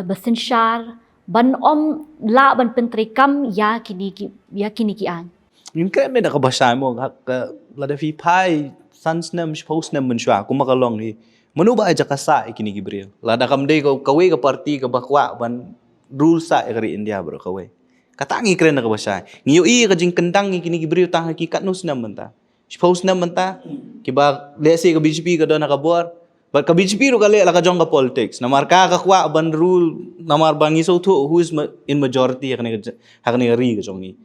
basensyar ban om la ban pentri kam ya kini ki an Yung kaya may nakabasa mo ka lada fi pai sans nam post nam man siya kung makalong ni manu ba ay jakasa ikinigibriyo lada kam day ko kaway ka party ka bakwa ban rule sa ekari India bro kaway katangi kren nakabasa ngiyo ka jing kendang ikinigibriyo tang hakikat nus nam man ta Suppose naman ta, kiba, let's say, ka BGP ka doon nakabor, but ka BGP ro ka le, ka jong ka politics, na marka ka kwa, ban rule, na marbang iso to, who is in majority, hakani ka ri ka jong ni.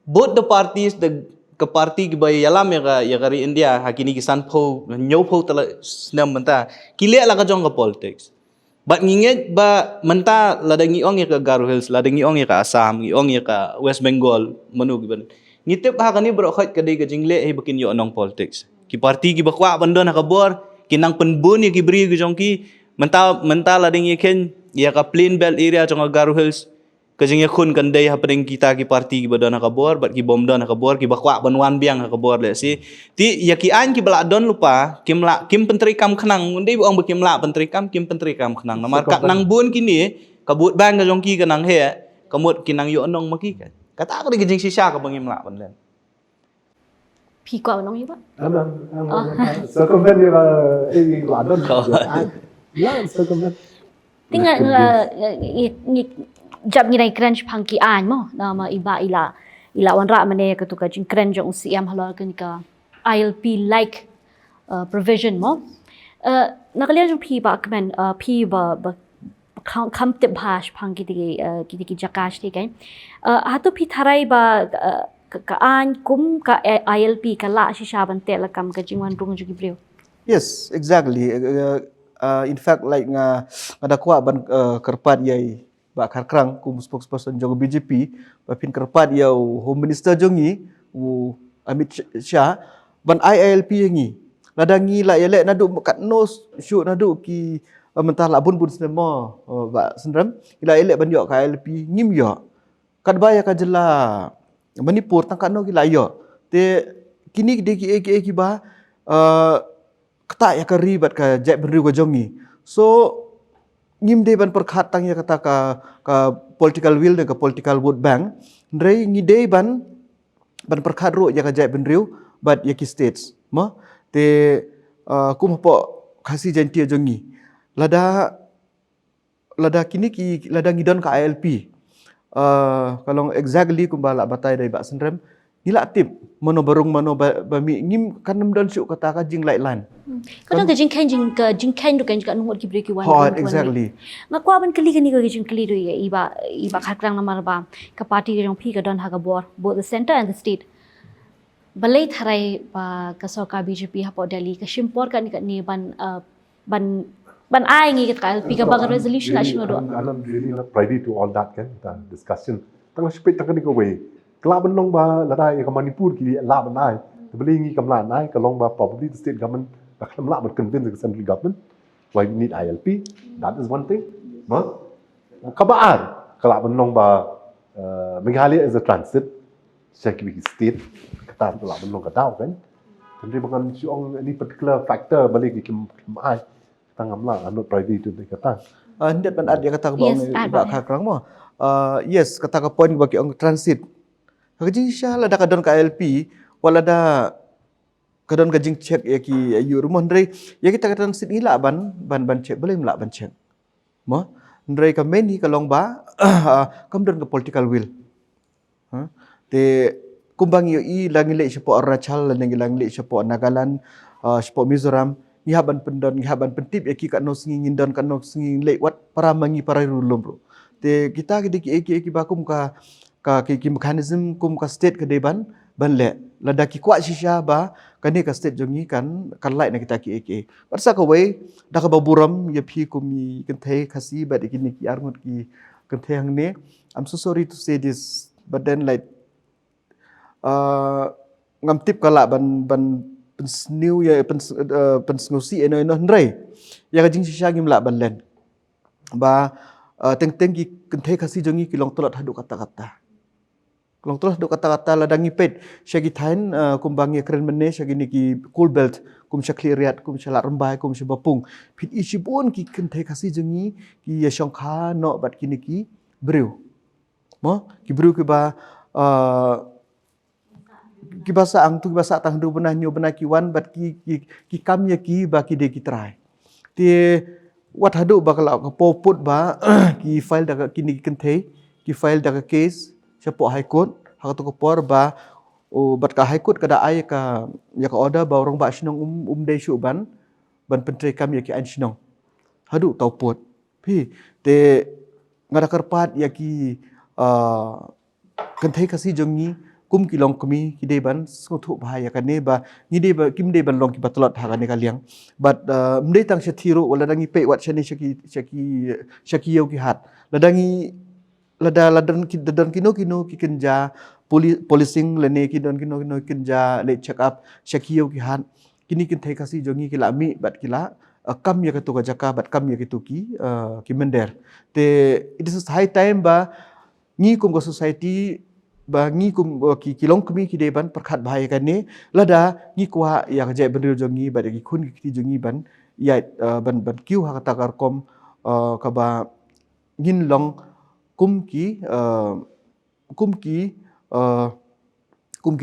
Both the parties, ka party, kiba, yalam ya ka ri India, hakini ki san po, nyo po tala, naman ta, kile ka jong ka politics. But ngingit ba, manta, ladang iong ya ka Garo Hills, ladang iong ya ka Assam, iong ya ka West Bengal, manu, kiba, Ngitip ha kani bro khot kadai ka jingle ay bakin yo anong politics. Ki party ki bakwa bandon nakabor kinang penbun ya ki bri ki jongki menta la ding yeken ya ka plain belt area jong Garo Hills ka jing yakun kan dai ha pring kita ki party ki badon nakabor bat ki bom don nakabor ki bakwa banwan biang nakabor le si ti ya ki an ki bala don lupa kim pentri kam khnang ndai bu ang bakim la pentri kam khnang namar ka nang bun kini kabut bang ka jongki ka nang he kamut kinang yo anong makika Kata ako di gajing sisya ka bang imla pan len. pi ko nong iba circumvent yung ladon. Yeah, circumvent. Tinga jab ni nai kren chapang ki an mo na ma iba ila wanra mane ka to ka jing kren jong CM halal kan ka ILP like provision mo nakalian jong pi ba kmen pi ba kam tip hash pang kiti jakash ti kan hatu pi tharai ba ka an kum ka ILP ka la si shaban te la kam ka jingwan rung ju gibreu Yes, exactly. In fact, like ada kuat ban kerpat yai ba karkrang kum spokesperson jong BJP ba pin kerpat yau Home Minister jongi u Amit Shah ban ILP yangi ladangi la yale nadu kat nos shoot nadu ki mentah la bun sinema ba sendram ila elek ban yo ka ILP ngim yo kad baya ka jela Manipur tang kano ki la yo te kini de ki ba kata ya ka ribat ka jai benriu ka jongi so ngim de ban perkhat tang ya kata ka political will dan ka political vote bank ndrei ngide ban perkhat ro ya ka jai benriu but ya ki states mo te kum po khasi janti jongi lada kini ki lada ngidon ka ILP kalau exactly kumbala batai dari bak sendrem nila tip mano barung mano bami ngim kanam don syuk kata ka jing lailan kadang ka jing ken do kan ka nungot ki break wan exactly ngakwa ban kali kani ka jing kali do ya iba khakrang na marba ka party ka jong pi ka don ha ka bor both the center and the state balai tharai ba ka sarkar BJP hapo Delhi ka shimpor kan ni ban ai ngi ka LP ka bag resolution la shimo do I'm really not privy to all that kan discussion tang spit tang ni ko way kelab nong ba ladai ka Manipur ki la ban ai beli ngi kam la nai ka long ba probably the state government ka kam la ban convince the central government why we need ILP that is one thing ba kabar kelab nong ba Meghalaya is a transit security state kata la ban nong ka tau kan jadi bukan siong any particular factor balik ki kim ai tangamla I'm not privy to the kata hendak ban ad ya kata bang Yes, ad ba ba. karkrang mo yes kata ka point bagi ong transit kajing sya la da kadon ka ILP wala da kadon kajing check ya ki yu rumah ndrei ya kita ka transit ila ban check boleh mla ban check mo ndrei ka meni ka long ba kam don ka political will te kumbang yo I lang le sipo Arunachal lang lang le sipo Nagaland sipo Mizoram ngihaban pendon ngihaban pentip eki kat no singin don kat no singin le wat para mangi para rulum bro te kita eki bakum ka ki mechanism kum ka state ke deban ban le lada ki kwat shisha ba kani ka state jongi kan light na kita ki parsa ka way da ka baburam ya phi kum mi kan the khasi ba de ki arngut ki kan the hang ne I'm so sorry to say this but then like ngam tip kala ban new ya pen ngosi eno ndrei ya jing shisha gim la ban len ba teng ki kenthe khasi jongi ki long tolot hadu kata-kata long tolot hadu kata-kata ladangi pet syagi thain kumbangi keren mene syagi ni ki cool belt kum syakli riat kum syala rembai kum syabapung pit isibun ki kenthe khasi jongi ki ya shongkha no bat kini ki breu mo ki breu ki ba ki basa ang tu basa tang du benah nyu benah ki wan bat ki kam ya ki ba ki de ki try ti wat hadu ba kalau ka poput ba ki file da kini kenthe ki file da case siapa high court hak tu ko por ba bat ka high court kada ai ka ya ka order ba orang ba sinong dai syu ban pentre kam ya ki an sinong hadu tau pot pi te ngada karpat ya ki kenthe kasi jongi kum kilong kami kideban skothu bahaya kane ba ngide ba kim de ban long ki batlot ha kane kaliang but mde tang sethiro wala dangi pe wat shani shaki yo ki hat ladangi ladan kino ki kenja policing lene ki don kino kenja le check up shaki yo ki hat kini kin thai kasi jongi kila mi bat kila kam ya ketu jaka bat kam ya ketu ki mender te it is high time ba ngi kum ko society bangi kum ki kilong kumi ki deban perkhat bahaya kan ni lada ngi kwa ya jai benril jongi ba ki khun ki jongi ban ya ban kiu ha kata karkom ka ba ngin long kum ki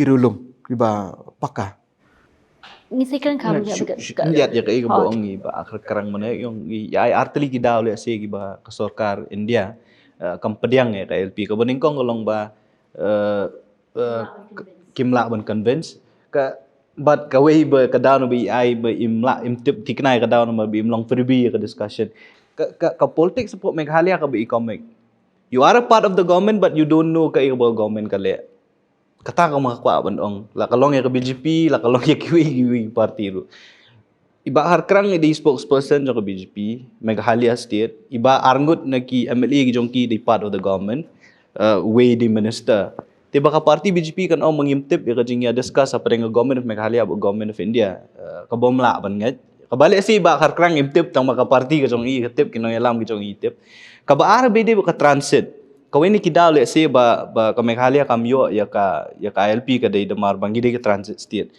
rulum ki ba paka Ngisikan kamu lihat ya kayak bohong ni ba akhir kerang mana yung ya arteli ki daw le se ki ba ka sarkar India kampediang ya ka LP ka bening kong golong ba kimla ban convince ka but ka way ba ka down bi ai ba imla imtip tiknai ka down ma bi imlong fribi ka discussion ka politics support Meghalaya ka bi economic you are a part of the government but you don't know ka about government ka le kata ka mga kwa bandong la kalong ya ka BJP la kalong ya kiwi party ru iba har krang di spokesperson jo ka BJP Meghalaya state iba arngut na ki MLA ki jongki di part of the government way di minister tiba ka party BJP kan mengimtip ya kajing ya discuss apa dengan government of Meghalaya atau government of India ka bomla ban ngat kabalik si ba har krang imtip tang maka party ka jong i tip kinong yalam ki jong i tip ka ba ar bede ka transit kawin ni kidaw le si ba ka Meghalaya kamyo ya ka LP ka dai damar bangi de ka transit state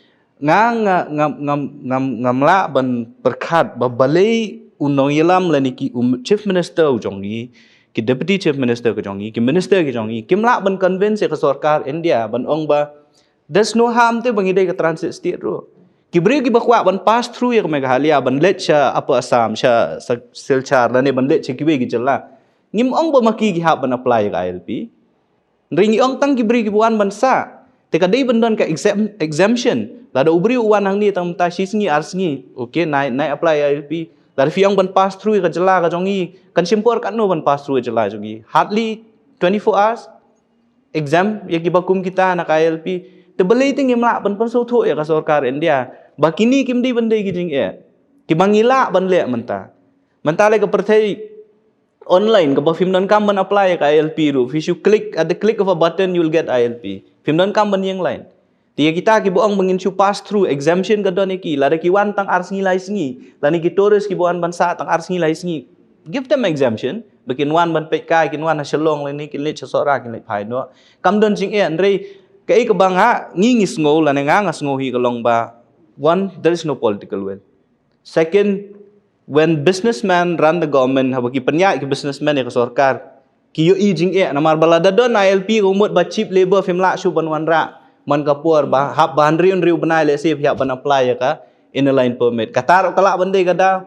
ngamla ban perkhat ba balai unong yalam la ni ki chief minister jong i ki deputy chief minister ke jongi ki minister ke jongi kimla ban convince ke sarkar India ban ong ba there's no harm te bangi dai ke transit state ro ki bri ki bakwa ban pass through ya Meghalaya ban let cha apa Assam cha Silchar la ne ban let cha ki we ki jalla ngim ong ba maki ki ha ban apply ka ILP ringi ong tang ki bri ki buan ban sa te ka dai ban don ka exemption la da ubri uwan hang ni tang ta sisngi arsngi okay nai apply ILP dari fiang ban pass through ka jala ka jongi kan simpor kan no ban pass through jala jongi hardly 24 hours exam ya ki bakum kita na KLP te belai ting imla ban pan so tho ya ka sarkar India bakini kim di bande ki jing e ki bangila ban le menta le ka perthai online ka ba film dan kam ban apply ka ILP ru if you click at the click of a button you will get ILP film dan kam ban yang lain Tiga kita ki buang menginsu pass through exemption ka don ki lada ki wan tang ars ngilai sngi lani ki tourist ki buan bansa tang ars ngilai sngi give them exemption bikin wan ban pek kai kin wan ha shalong lani kin le chasora kin le phai no kam don jing e andre kai ka banga ngi ngis ngo lani nga ngas ngo hi ka long ba one there is no political will second when businessmen run the government ha ki panya ki businessmen ka sarkar ki yo i jing e namar balada don ILP umut ba cheap labor femla shu ban wan ra man kapur ba hab ban riun benai le si pihak ban apply ya ka inner line permit katar kala bande kada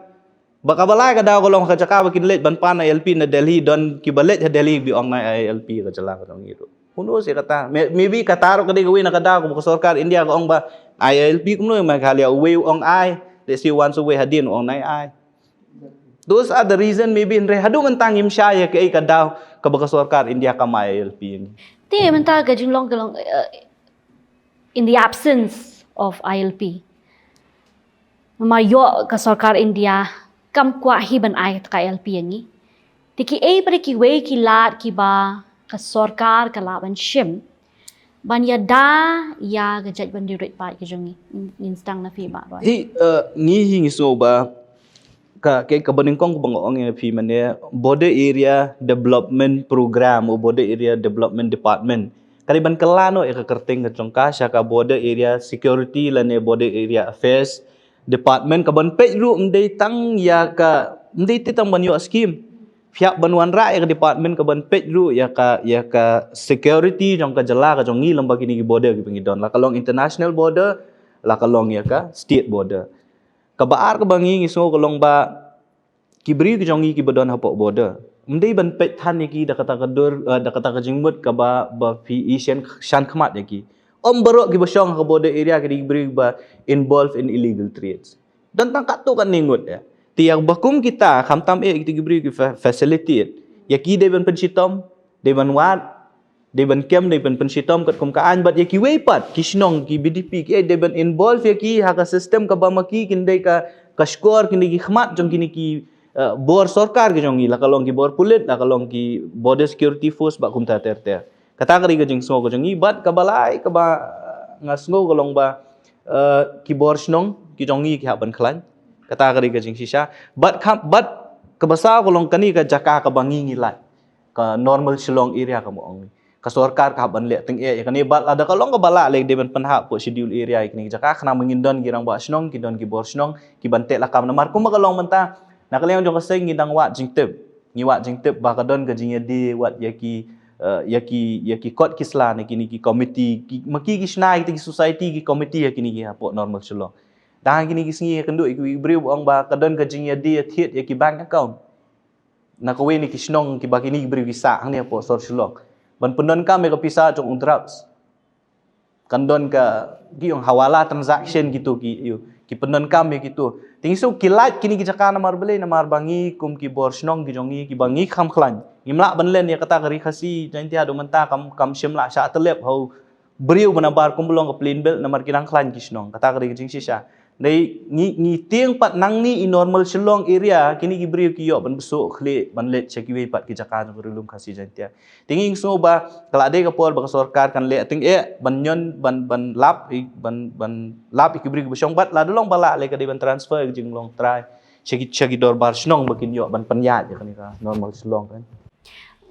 ba kabalai kada kolong ka jaka bakin let ban pan ILP na Delhi don ki balet ha Delhi bi ong na ILP ka jala ka dong itu Who knows ya kata. Maybe kataro kadi gawin nakada ko sarkar India ko ong ba ILP ko no maghalia away ong ai. Let's see once away hadin ong nai ai. Those are the reason maybe in hadu man tangim siya kay kadaw kabaka sarkar India ka ILP. Ti menta gajing long in the absence of ILP. Mayo ka sarkar India kam kwa hiban ayat ka ILP yani. Tiki pare ki way ki lat ki ba ka sarkar ka laban shim. Ban ya da ya gajat ban dirit pa ki jongi instang na fi ba right. Di ngi hingi so ba ka kay kabaningkong bangong ng fi man border area development program o border area development department. Kaliban kalano ikakerting ka chongka siya ka border area security lane border area affairs department kaban pejru mday tang ya ka mday titang banyo scheme. Pihak banuan rakyat department kaban pejru ya ka security jong ka jala ka jong ngi lembaga ni border ki pengidon la kalong international border la kalong ya ka state border kabaar ka bangi ngiso kalong ba kibri ki jong ngi ki badon hapok border mdei ban pej than ki da kata kadur da kata ka jingmut ka ba fi asian shan khmat ki baro ki basyong ka border area ki dibri ba involved in illegal trades dan tang katu kan ningut ya tiang bakum kita khamtam kita gibri facility ya ki de ban pensitom de ban wat de ban kem de ban pensitom kat kumkaan bat ya ki weipat ki snong ki BDP ki de ban involve ya ki ha ka system ka ba maki kindai ka score kini ki khmat jong kini ki bor sarkar ki jong la kalong ki bor pulit la kalong ki border security force ba kum ta ter kata kari ka jing so ko jong bat ka balai ka ba ngasngo kalong ba ki bor snong ki jong ki ha ban khlan kata kari ka jing sisa but kabasa kolong kani ka jaka ka bangi ngilai ka normal silong area ka mo ong ka sarkar ka ban le teng ya kani bat ada kalong ka bala le de ban panha po schedule area kini jaka kana mangindon girang ba snong ki don ki bor snong ki bante la kam namar kum kalong manta nakaliang jong ka sing ngidang wat jing tep ni wat jing tep ba ka don ka jing de wat yaki kot kisla ne kini ki committee ki maki ki snai ki society ki committee kini ki po normal silong dah kini kisngi kendu iku beri buang ba kadon ka jing dia thiet ya ki bank account na ko ni kisnong ki ba kini beri visa hang ni po sor shulok ban pendon ka me ka pisa jong drugs kandon ka ki yung hawala transaction gitu ki pendon ka me gitu tingso kilat kini ki jaka namar bele namar bangi kum ki bor snong ki jongi ki bangi kham khlan ngimla ban len ya kata kari khasi janti adu menta kam shimla sha telep hau beriu banabar kumbulong ka plain belt namar kinang khlan kisnong kata kari jing sisa Dai ni tiang pat nang ni normal silong area kini gibri ki yo ban besok khle ban let chekiwe pat ki jaka no relum khasi jantia tinging so ba kala de ka por ba sarkar kan le ting ban nyon ban lap lap gibri ki besong bat la dolong bala le ka de ban transfer jing long try cheki dor bar snong ba kin yo ban panyat ya kan ka normal silong kan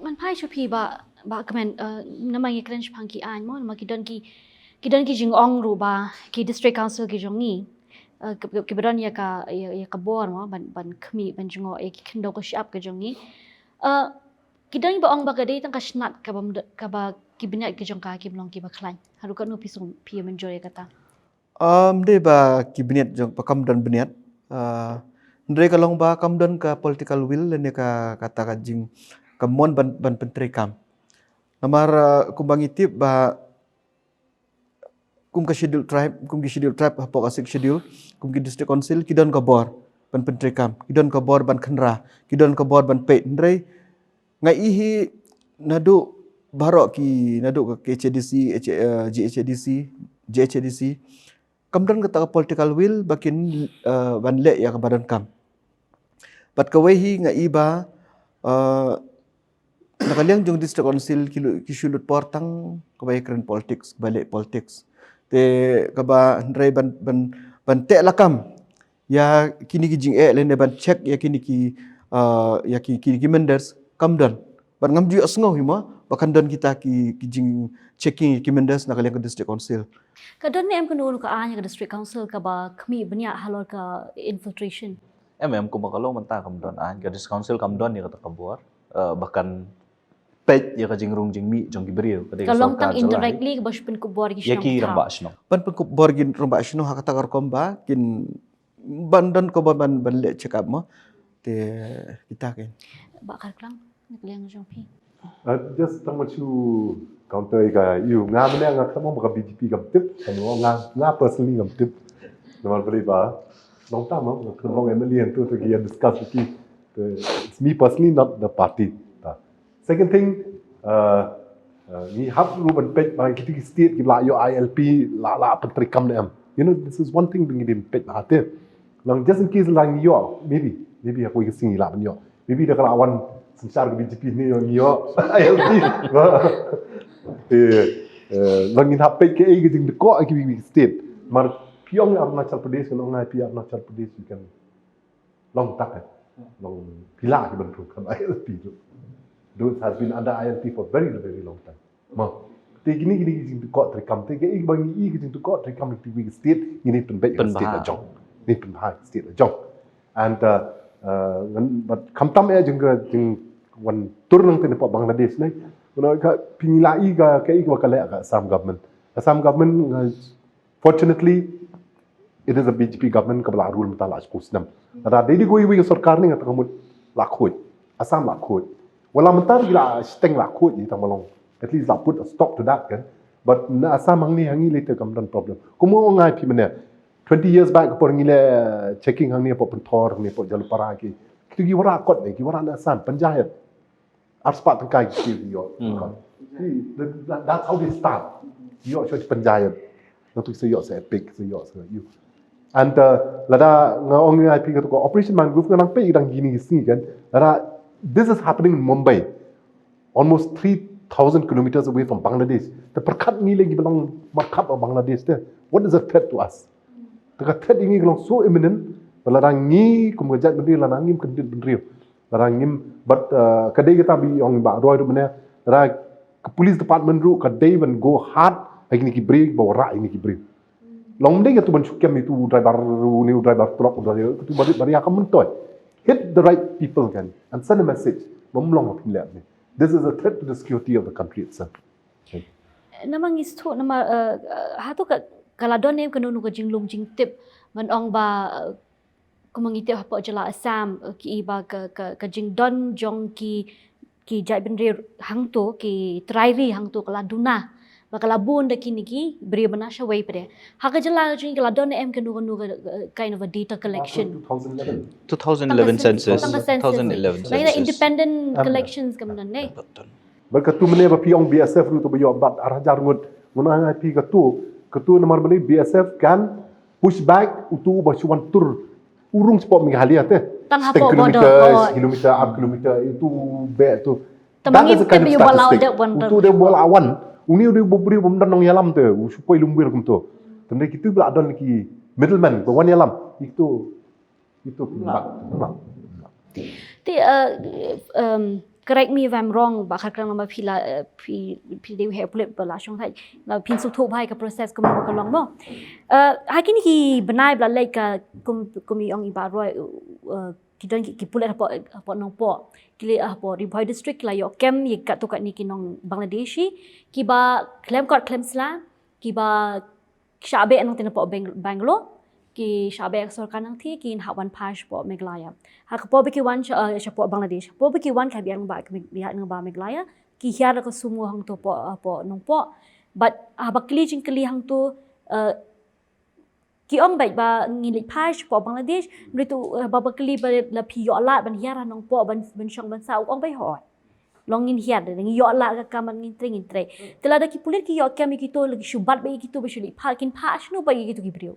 Man pai chupi ba kamen namang ikren pangki an mo namang kidon ki jing ong ru ba ki district council ki jongi kebetulan ya ka bor mo ban khmi ban jungo ki khndo ko shap ka jongi kidang ba ong ba ka dei tang ka snat ka ba ki binya ki jong ka ki blong ki ba khlan haru ka no pisum pi menjoy kata de ba kibinet jong pakam dan beniat ndre kalong ba kam dan ka political will ne ka kata ka jing kamon ban pentri kam namar kumbang itip ba kum ka schedule tribe hapo ka schedule kum ki district council kidon ka bor ban pentri kam kidon ka bor ban khanra kidon ka bor ban pe ndre ngai ihi nadu barok ki nadu ka KCDC GHDC kamdan ka political will bakin ban le ya ka badan kam bat ka wehi ngai ba nakaliang jong district council ki sulut portang kabay kren politics balik politics te kaba ndray ban te lakam ya kini ki jing lene ban check ya kini ki menders kamdan ban ngam ju asngo hima bakan don kita ki jing checking ki menders nakaliang ka district council kadon ni em kanu ka anya ka district council ka ba khmi banya halor ka infiltration ko bakalo menta kamdon an ka district council kamdon ni kata kabor bahkan pet ya ka jingrung jingmi jong gibriu ka kalong tang indirectly ka baspin ko bor ki yaki ramba sno ban ko bor gin romba shino hakata kar komba kin bandan ko ban le check up mo te kita ken ba kar klang nakliang jong pi just tang machu counter ka you nga mene nga tamo ka BGP kam tip kan nga personally kam tip normal beli ba long time no kan long MLA tu to gi discuss ki it's me personally not the party second thing ni hab ruban pet ba ki state ki la yo ILP la pentri kam ne am you know this is one thing bring in pet ba te long just in case lang yo maybe aku ki singi la ban yo maybe da kala wan संसार के बीच में नहीं हो ILP लंगिन हापे के एक दिन को एक भी स्टेट मर पियोंग अरुणाचल प्रदेश के लोग ना पी Arunachal Pradesh you can long tak long pila के bentuk kan ILP those has been under ILP for very long time ma te gini jing ko trikam te ke ik bangi ik jing ko trikam ti state ini pen baik state la jong ni pen high state la jong and but kamtam jing one turun tene po Bangladesh nei no ka pinglai ga kai ga kale ga Assam government fortunately it is a BJP government kabla rule mata la kusnam ada dedi goi wi sarkar ni ngata kamut la khoi Assam la khoi wala mata gila steng la khoi ni tamalong at least la put a stop to that kan but na Assam hangi later come down problem kumo ngai pi mane 20 years back por ngile checking hangi po pentor ni po jalpara ki ki wara kot ni ki wara na Assam panjayat Arspat tengkai ki yo that's how they start yo cho panjayat no tu yo se epic yo se you and lada ngong IP ko operation mangrove nang pe dang gini sini kan lada this is happening in Mumbai almost 3,000 kilometers away from Bangladesh the perkat ni lagi belong markap of Bangladesh there what is a threat to us the threat ini belong so imminent lada ngi kumajat bendri lada ngim kendit bendri Rangim, but kadai kita bi orang ba roy tu mana, ra police department ru kadai when go hard, lagi ni break bawa rak ini break. Long day tu ban syukem itu driver truck driver tu bari akan mentoy. Hit the right people kan and send a message. Memlong apa pilih ni. This is a threat to the security of the country itself. Nama ngistu nama hatu kalau don nem kenu nuka jinglum jing tip man ong ba kumangiti apa jela Assam ki iba ka jing don jong ki jai benri hang tu ki trairi hang tu kala duna bakala bun de kini ki beri banasha way pade haka jela jing kala don em kenu kind of a data collection 2011 census 2011 like independent collections kamnan nei berkatu mene ba piong BSF ru tu bayo bat arajar ngut nguna pi katu nomor beli BSF kan push back utu ba chuan tur urung spot Meghalaya te. Tanah po kilometer itu be tu. Tamangi te walau de wan. Itu de walawan. Uni de bubri bumdan nong yalam te. Supaya lumbir kum tu. Tende kitu bela don ki middleman ba wan yalam. Itu Ti correct me if I'm wrong bakal kerana nama pi dewi hair pulit berlangsung hai pin sutu bahai ke proses kemu kalong mo hari ni benai belalai ke kumi orang ibarat kita ki pulit apa nongpo kili apa Riboy district la yo kem ye kat tu kat ni kinong Bangladeshi kiba claim sla kiba shabe anong tinapo Bangalore ki shabe sorkan nang thi kin hawan pash po Meghalaya ha ko biki wan po Bangladesh po biki wan ka biang ba bihat ng ba Meghalaya ki hiar ko sumu hang to po nong po but bakli jing kli hang to ki ong bai ba ngili pash po Bangladesh ritu babakli ba la pi yo la ban hiar nong po ban shong ban sau ong bai ho longin hiar de ngi yo la ka kaman ngin tre telada ki pulit ki yo kami ki to lagi shubat bai ki to bishuli parkin pash no bai ki to ki brio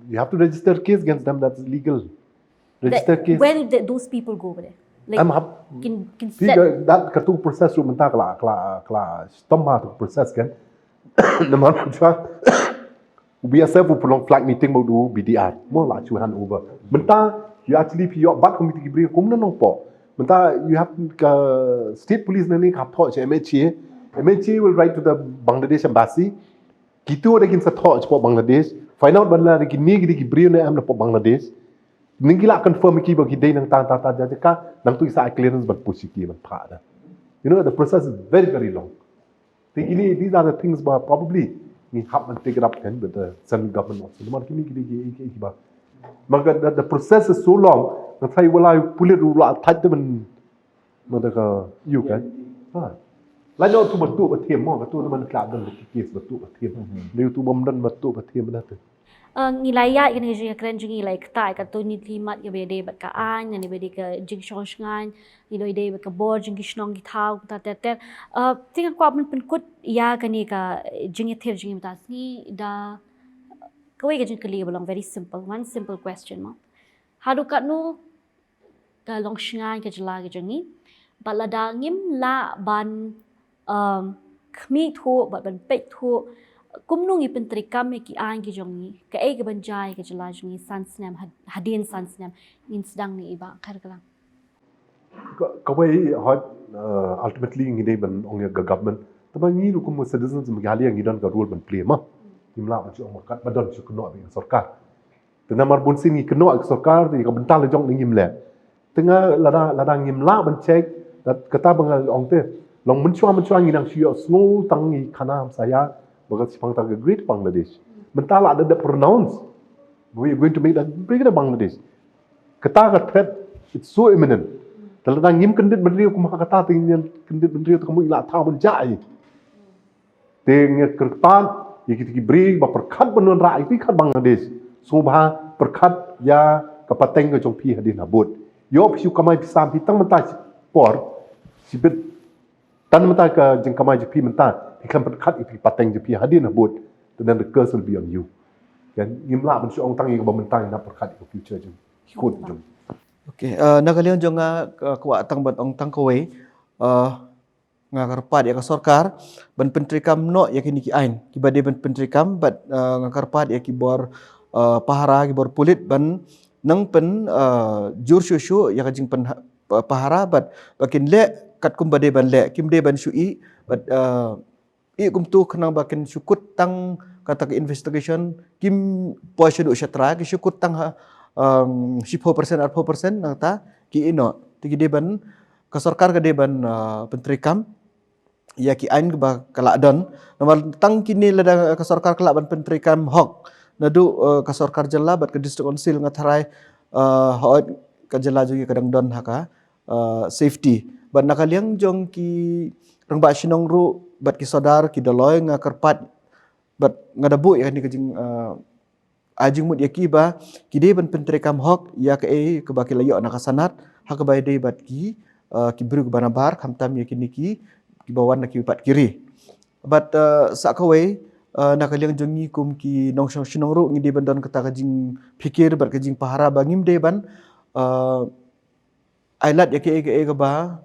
you have to register case against them. That's legal. Register case. Where do those people go over there? Like, can set that kartu proses ru menta kala stomma tu proses kan. Nama putra biasa pu pulong flag meeting mau du BDR. Mo la chu hand over. Menta you actually pi bat committee bri komna nong po. Menta you have state police nani ka tho MHA will write to the Bangladesh embassy. Kita ada kisah thought po Bangladesh. Find out benda lagi ni gidi beri na am na po Bangladesh. Ningila confirm ki bagi day nang ta jaja ka nang tu isa clearance ban push ki ban pha da. You know the process is very long. These are the things but probably we have to take it up then with the central government also. Mar ki gidi ki ba. Maka the process is so long. Na thai wala pulit ru la thaj ban mereka you kan lain tu betul betul mau betul man kelab dan kes betul betul dia tu bom dan betul betul benar tu ngilaya kan je keren je ngilai kata ka to ni klimat ya bede bat ka an ni bede ka jing shong shngan ni do ide ka bor jing ki shnong ki thau ta te tinga ko apun penkut ya kani ka jing thir jing ta ni da kawai ka jing kali belong very simple one simple question ma hadu ka nu ka long shngan ka jela ka jingi balada ngim la ban khmi thu bat ban pek thu kumnung ipin trikam ki an ki jongi ka e ke banjai ke jela jongi sansnam hadin sansnam in sedang ni iba kharkala kawai hot ultimately ngide ban ong ga government taba ngi lu kum citizens mgali ngi don ka rule ban play ma imla ban chu makat badon chu kno bi sarkar tena mar bun sin ngi kno ak sarkar di ka bental jong ni ngim le tengah lada ngim la ban check dat kata bangal ong te long mun chua ngi nang shio snow tang ngi khana saya because Sepang tak great Bangladesh. Mentala ada pronounce. We are going to make that bigger Bangladesh. Kata ka threat, it's so imminent. Kalau dah ngim kendit bendri aku maka kata tinggal kendit bendri tu kamu ilah tahu menjai. Tengah kerpan, ya kita beri berkat benuan rakyat itu kan Bangladesh. Subha berkat ya kapateng ke jompi hadin abud. Yo pisu kamai pisam pitang mentai por sibet tan mentai ke jeng kamai jepi mentai. Ikan berkat itu pateng jepi hadir nabut, dan the curse will be on you. Kan, ngimla mencu orang tangi ke pemerintah nak berkat itu future jeng, ikut jeng. Okay, nakalian jonga kuat tang bat ong tang kowe, ngakarpat ya kasorkar, ban pentrikam no ya kini ki ain, kibade ban pentrikam bat ngakarpat ya kibor pahara kibor pulit ban nang pen jur syusyu ya kajing pen pahara bat bakin le kat kumbade ban le kimde ban syui bat kum tu kenang bakin syukut tang kata ke investigation kim puasa duk syatra ki syukut tang 10% 4% nang ta ki ino tigi deban kasorkar ke deban pentrikam ya ki ain ba kaladon nomor tang kini lada kasorkar kelaban pentrikam hok nadu kasorkar jela bat ke district council ngatharai hot ka jela jugi kadang don haka safety ban nakaliang jong ki rang ba sinong ru bat ki sodar ki daloy nga karpat bat ngadabu ya ni kajing ajing mut yaki ba ki de ban pentrikam hok ya ke baki layo nakasanat ha ke bayde bat ki bru banabar khamtam ya kini ki bawan nak ki pat kiri bat sakawai nakaliang jongi kum ki nongsong sinong ru ngi de ban don kata kajing pikir bat kajing pahara bangim de ban ailat ya ke ba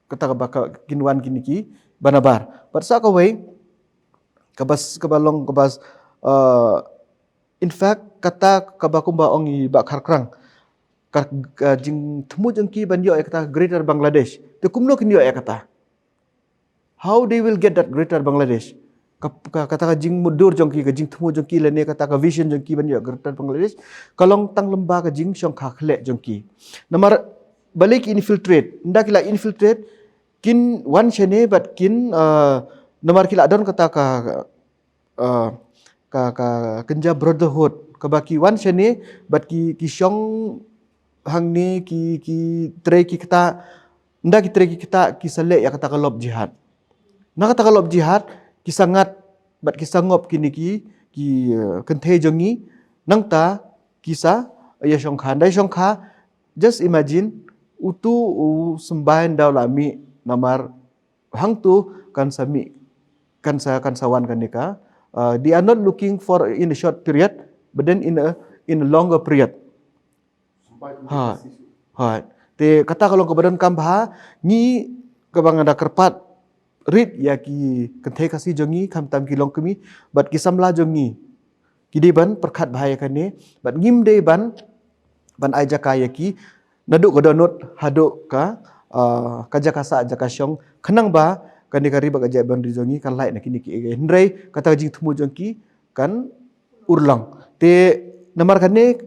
kata ba kinwan kini ki banabar. But sa kaway, kabalong in fact, kata kabakumba ongi bakharkrang, jing temu jengki banyo kata Greater Bangladesh. Te kumno kinyo kata. How they will get that Greater Bangladesh? Kata jing mudur jengki jing temu jengki lene kata vision jengki banyo Greater Bangladesh. Kalong tang lemba jing syong khakhle jengki. Namar balik infiltrate. Ndak kila infiltrate kin wan chene but kin nomor kila don kata ka kenja brotherhood ka baki wan chene but ki syong hang ni ki tre ki kata nda ki tre ki kata ki sale ya kata lob jihad na kata lob jihad ki sangat but ki sangop kini ki kenthe jongi nang ta kisa ya syong kha dai syong kha just imagine utu sembahan daulami namar hang tu kan sami kan sawan kan nika they are not looking for in a short period but then in a longer period te kata kalau ke badan kambha ni kabang ada kerpat rit ya ki kenthe kasi jongi kam tam ki long kemi bat ki samla jongi ki ban perkhat bahaya kan ne bat ngim de ban aja kaya ki naduk ko donut haduk ka kaja kasa aja kasyong kenang ba kan dikari ba kaja ban jongi kan lai nak ni ki hendrai kata jing temu jongki kan urlang te namar kan ne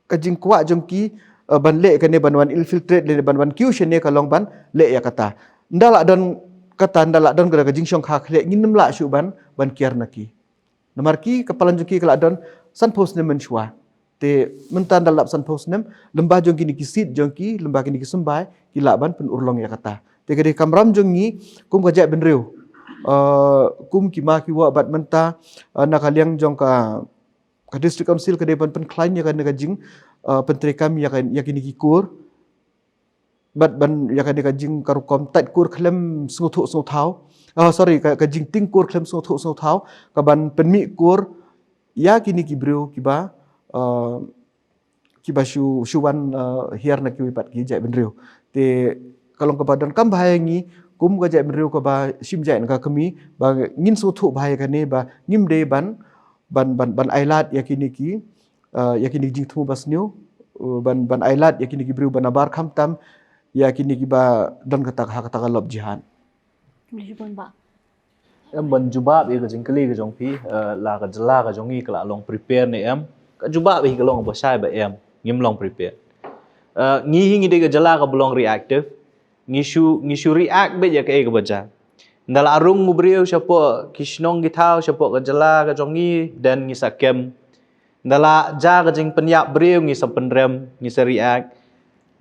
kajing kuat jongki ban le kan ne ban infiltrate le ban kiu shene kalong ban le ya kata ndala don kata ndala don kada kajing syong khak le nginem la shu ban kiar naki namar ki kapalan jongki kala don san post ne menshwa te mentan dalap san pos nem lembah jong kini kisit jong ki lembah kini kisembai ki laban pen urlong ya kata te kade kamram jong ni kum kajak benreu kum ki ma ki wa bat menta nakaliang jong ka district council kade pen klain ya kan jing penteri kami ya kan ya kini ki kur bat ban ya kan jing karukom tat kur klem snguthu thau sorry ka jing ting kur klem snguthu thau ka ban penmi kur ya kini ki breu ki ba kiba shuwan hiar na kiwi pat ki jai benriu te kalong kebadan kam bahangi kum ga jai benriu ka ba sim jai ka kami ba ngin su thu bahai ka ne ba ngim de ban ailat yakini ki yakini jing thu basniu ban ailat yakini ki briu ban abar kham tam yakini ki ba dan kata kata lob jihan Boleh pun ba. em ban jubab e ka jingkali ka jong pi la ka jala ka jongi ka long prepare ne em ka jubab e ka long ba sai ba em ngim long prepare ngi hingi de ka jala ka belong reactive ngi shu react be ya ka e ka baja ndala arung ngubriu siapa kisnong gitau siapa ka jala ka jongi dan ngi sakem ndala ja ka jing penyap briu ngi sapenrem ngi react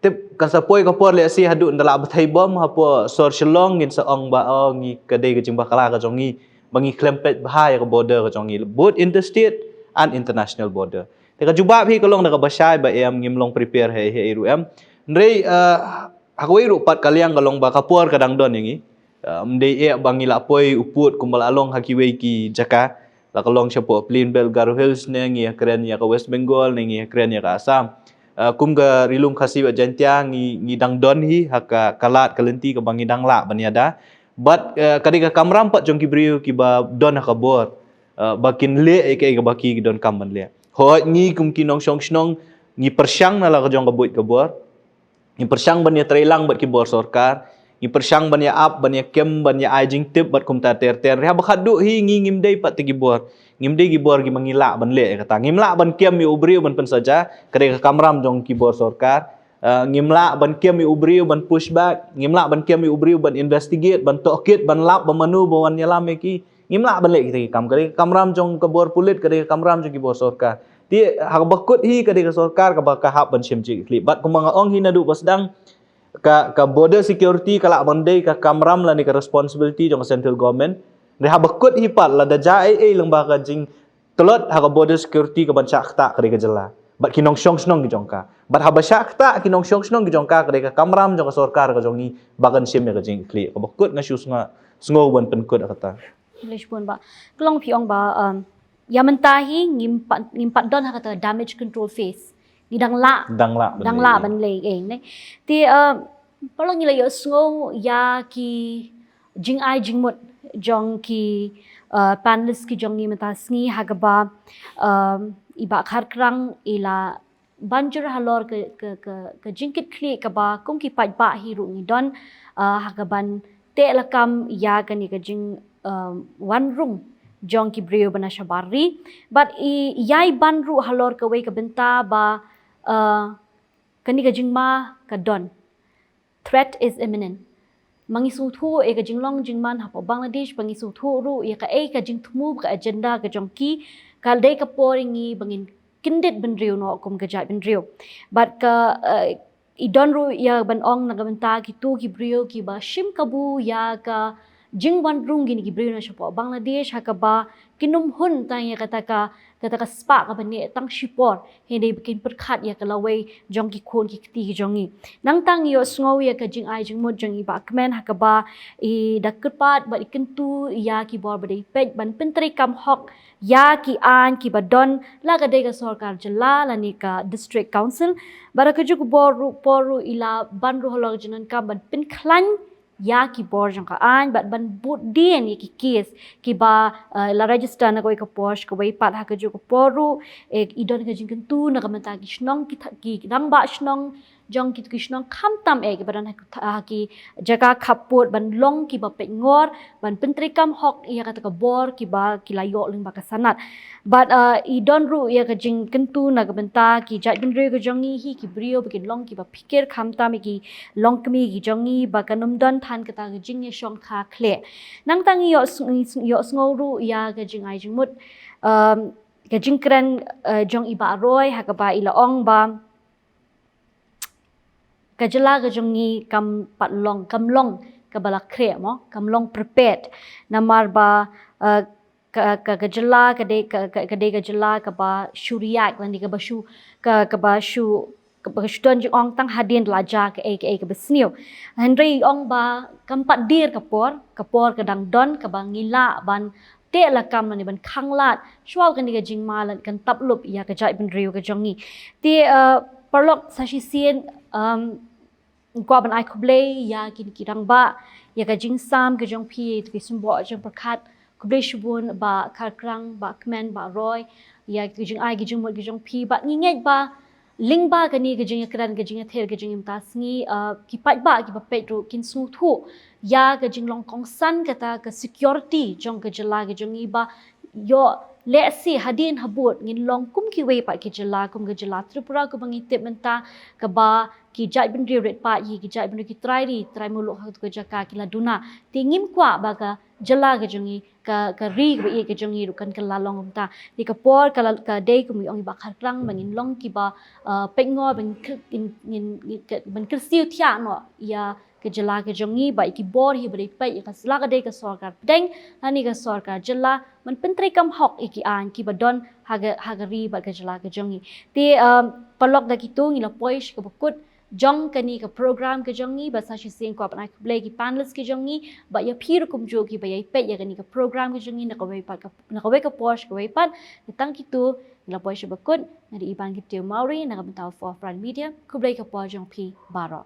tip kan sapoi ka por le si hadu ndala bathai bom hapo sor shlong ngin sa ong ba ngi kadai ka jing bakala ka jongi bangi klempet bahaya ka border ka jongi both interstate and international border te ka jubab hi kalong na ka basai ba em ngimlong prepare he ru em ndrei hakoi ru pat kaliang kalong ba kapor kadang don yangi mdei bangi la poi uput kumbal along hakiwei ki jaka la kalong siapa plain belt Garo Hills ne ngi keren ya ka West Bengal ne ngi keren ya ka Assam kum ga rilum khasi wa jantia ngi dang don hi haka kalat kalenti ka bangi dang la baniada but kadika kamram pat jong kibriu ki ba don haka bor bakin le e ka baki don kamban le ho ngi kum kinong song snong ngi persyang na la ka jong ka buit ka bor ngi persyang bania trailang bat ki bor sarkar ngi persyang bania ap bania kem bania ajing tip bat kum ta ter reha bakhadu hi ngi ngimdei pat ti bor ngimdei gi bor gi mangila ban le kata ngimla ban kem mi ubriu ban pen saja kadika kamram jong ki bor sarkar ngimla ban kem mi ubriu ban pushback ngimla ban kem mi ubriu ban investigate ban tokit ban lap ban manu ban nyalam ki ngimla ban le ki kam kadika kamram jong ka bor pulit kadika kamram jong ki bor sarkar ti hak bakut hi kadika sarkar ka ba hap ban simji klip bat kumanga ong hi nadu basdang ka border security kala bandai ka kamram la ni ka responsibility jong central government reha bakut hi pat la da jai lengba ka jing telot ha ka border security ka ban chakta kadika jela bat kinong shong snong gi jongka bat ha ba shakta kinong shong snong gi jongka kadika kamram jong ka sarkar ka jongi bagan sim ka jing klip ka bakut nga shus nga sngo ban penkut kata Boleh pun ba. Kelong piong ba ya mentahi ngimpat don kata damage control phase. Ni dang la ban le eng ne. Ti palong nila yo sngo ya ki jing ai jing mut jong ki panelist ki jong ni mata sngi hagaba iba khar krang ila banjur halor ke jingkit kli ka ba kum ki pat ba hi ru ni don hagaban te lakam ya kani ka jing one room jong ki brio bana shabari but yai ban ru halor ka wei ka benta ba kani ka jing ma ka don threat is imminent mangisu thu e ka jinglong jingman hapo Bangladesh mangisu thu ru e ka jing thmu ka agenda ka jong ki kal dei ka poringi bangin kindit benriu no kum ka jai benriu but ka idon ru ya ban ong na gamenta ki tu ki brio ki ba shim kabu ya ka jingwan rung gini ki brio na shapo Bangladesh hakaba kinum hun tanya kata ka spa ka bani tang shipor hindi bikin perkhat ya ka lawai jong ki khon ki ti ki jongi nang tang yo sngo ya ka jing ai jing mo jong iba kmen hakaba I dakpat ba ikentu ya ki bor badai pej ban pentri kam hok ya ki an ki badon la ka dei ka sarkar jala la ni ka district council bara ka juk poru ila banru holog jinan ka ban pin khlan ya ki bor jang ka an bat ban but dien ki case ki ba la register na koi ka posh ko wei pat ha ka ju ko poru idon ka jing kentu na ka mata ki snong ki dang ba snong jong ki snong kham tam ki badan ha ki jaga khaput ban long ki ba pe ngor ban pentri kam hok ya ka ka bor ki ba ki layo ling ba ka sanat but idon ru ya ka jing kentu na ka benta ki jat bin re ka jongi hi ki brio bikin long ki ba pikir kham tam ki long kmi ki jongi ba kanum don than ka ta jing ye shong kha khle nang tang yo sngo ru ya ka jing ai jing mut ka jingkran jong iba roy ha ka ba ila ong ba ka jela ka jongi kam patlong kam long ka bala kre mo kam long prepared namar ba ka jela ka de ka jela ka ba syuriak lan di ka ba syu ka ba syu Pagkasudan yung ong tang hadin laja ke ka besniu. Henry ong ba kampat dir kapor kadang don kabang ngila ban te la kam ni ban khanglat shwal kan diga jing malan kan taplup ya ka jai ben riu ka jongi. Ti perlok sashi sien kwa ban ai kublei ya kin kirang ba ya ka jing sam ka jong pi ti sumbo jong perkat kublei shubun ba karkrang ba kmen ba roy ya ka jing ai ka jing mo ka jong pi ba nginget ba lingba kani gajing kran gajing ther gajing tasngi kipat ba ki bapet ru kin smu thu ya gajing long kong san kata ke security jong gajala gajing iba yo let's see hadin habut ngin long kum ki we pa ki jala kum gajala tripura ko bangi tip menta ka ba ki jai ben ret pa yi ki jai ben ki try mulu ha ko jaka ki la duna tingim kwa ba ka jala gajing ka ri ba ye gajing ru kan ka la long ta di ka por ka day kum ong ba kharkrang mangin long ki ba pengo ben kersiu tia no ya ke jala ke jongi ba ki bor hi bari pe ka sla ka de ka sarkar deng ani ka sarkar jala man pentri kam hok iki an ki badon haga ri ba ke jala ke jongi ti palok da kitu ngila poish ka bukut jong kani ka program ke jongi ba sa shi sing ko apna play ki panelists ke jongi ba ya phir kum jo ki ba ya pe ya kani ka program ke jongi na ka we ka posh ka we pan tang kitu ngila poish bakut na di iban ki tu mauri na ka bentaw for front media ku play ka po jong pi baro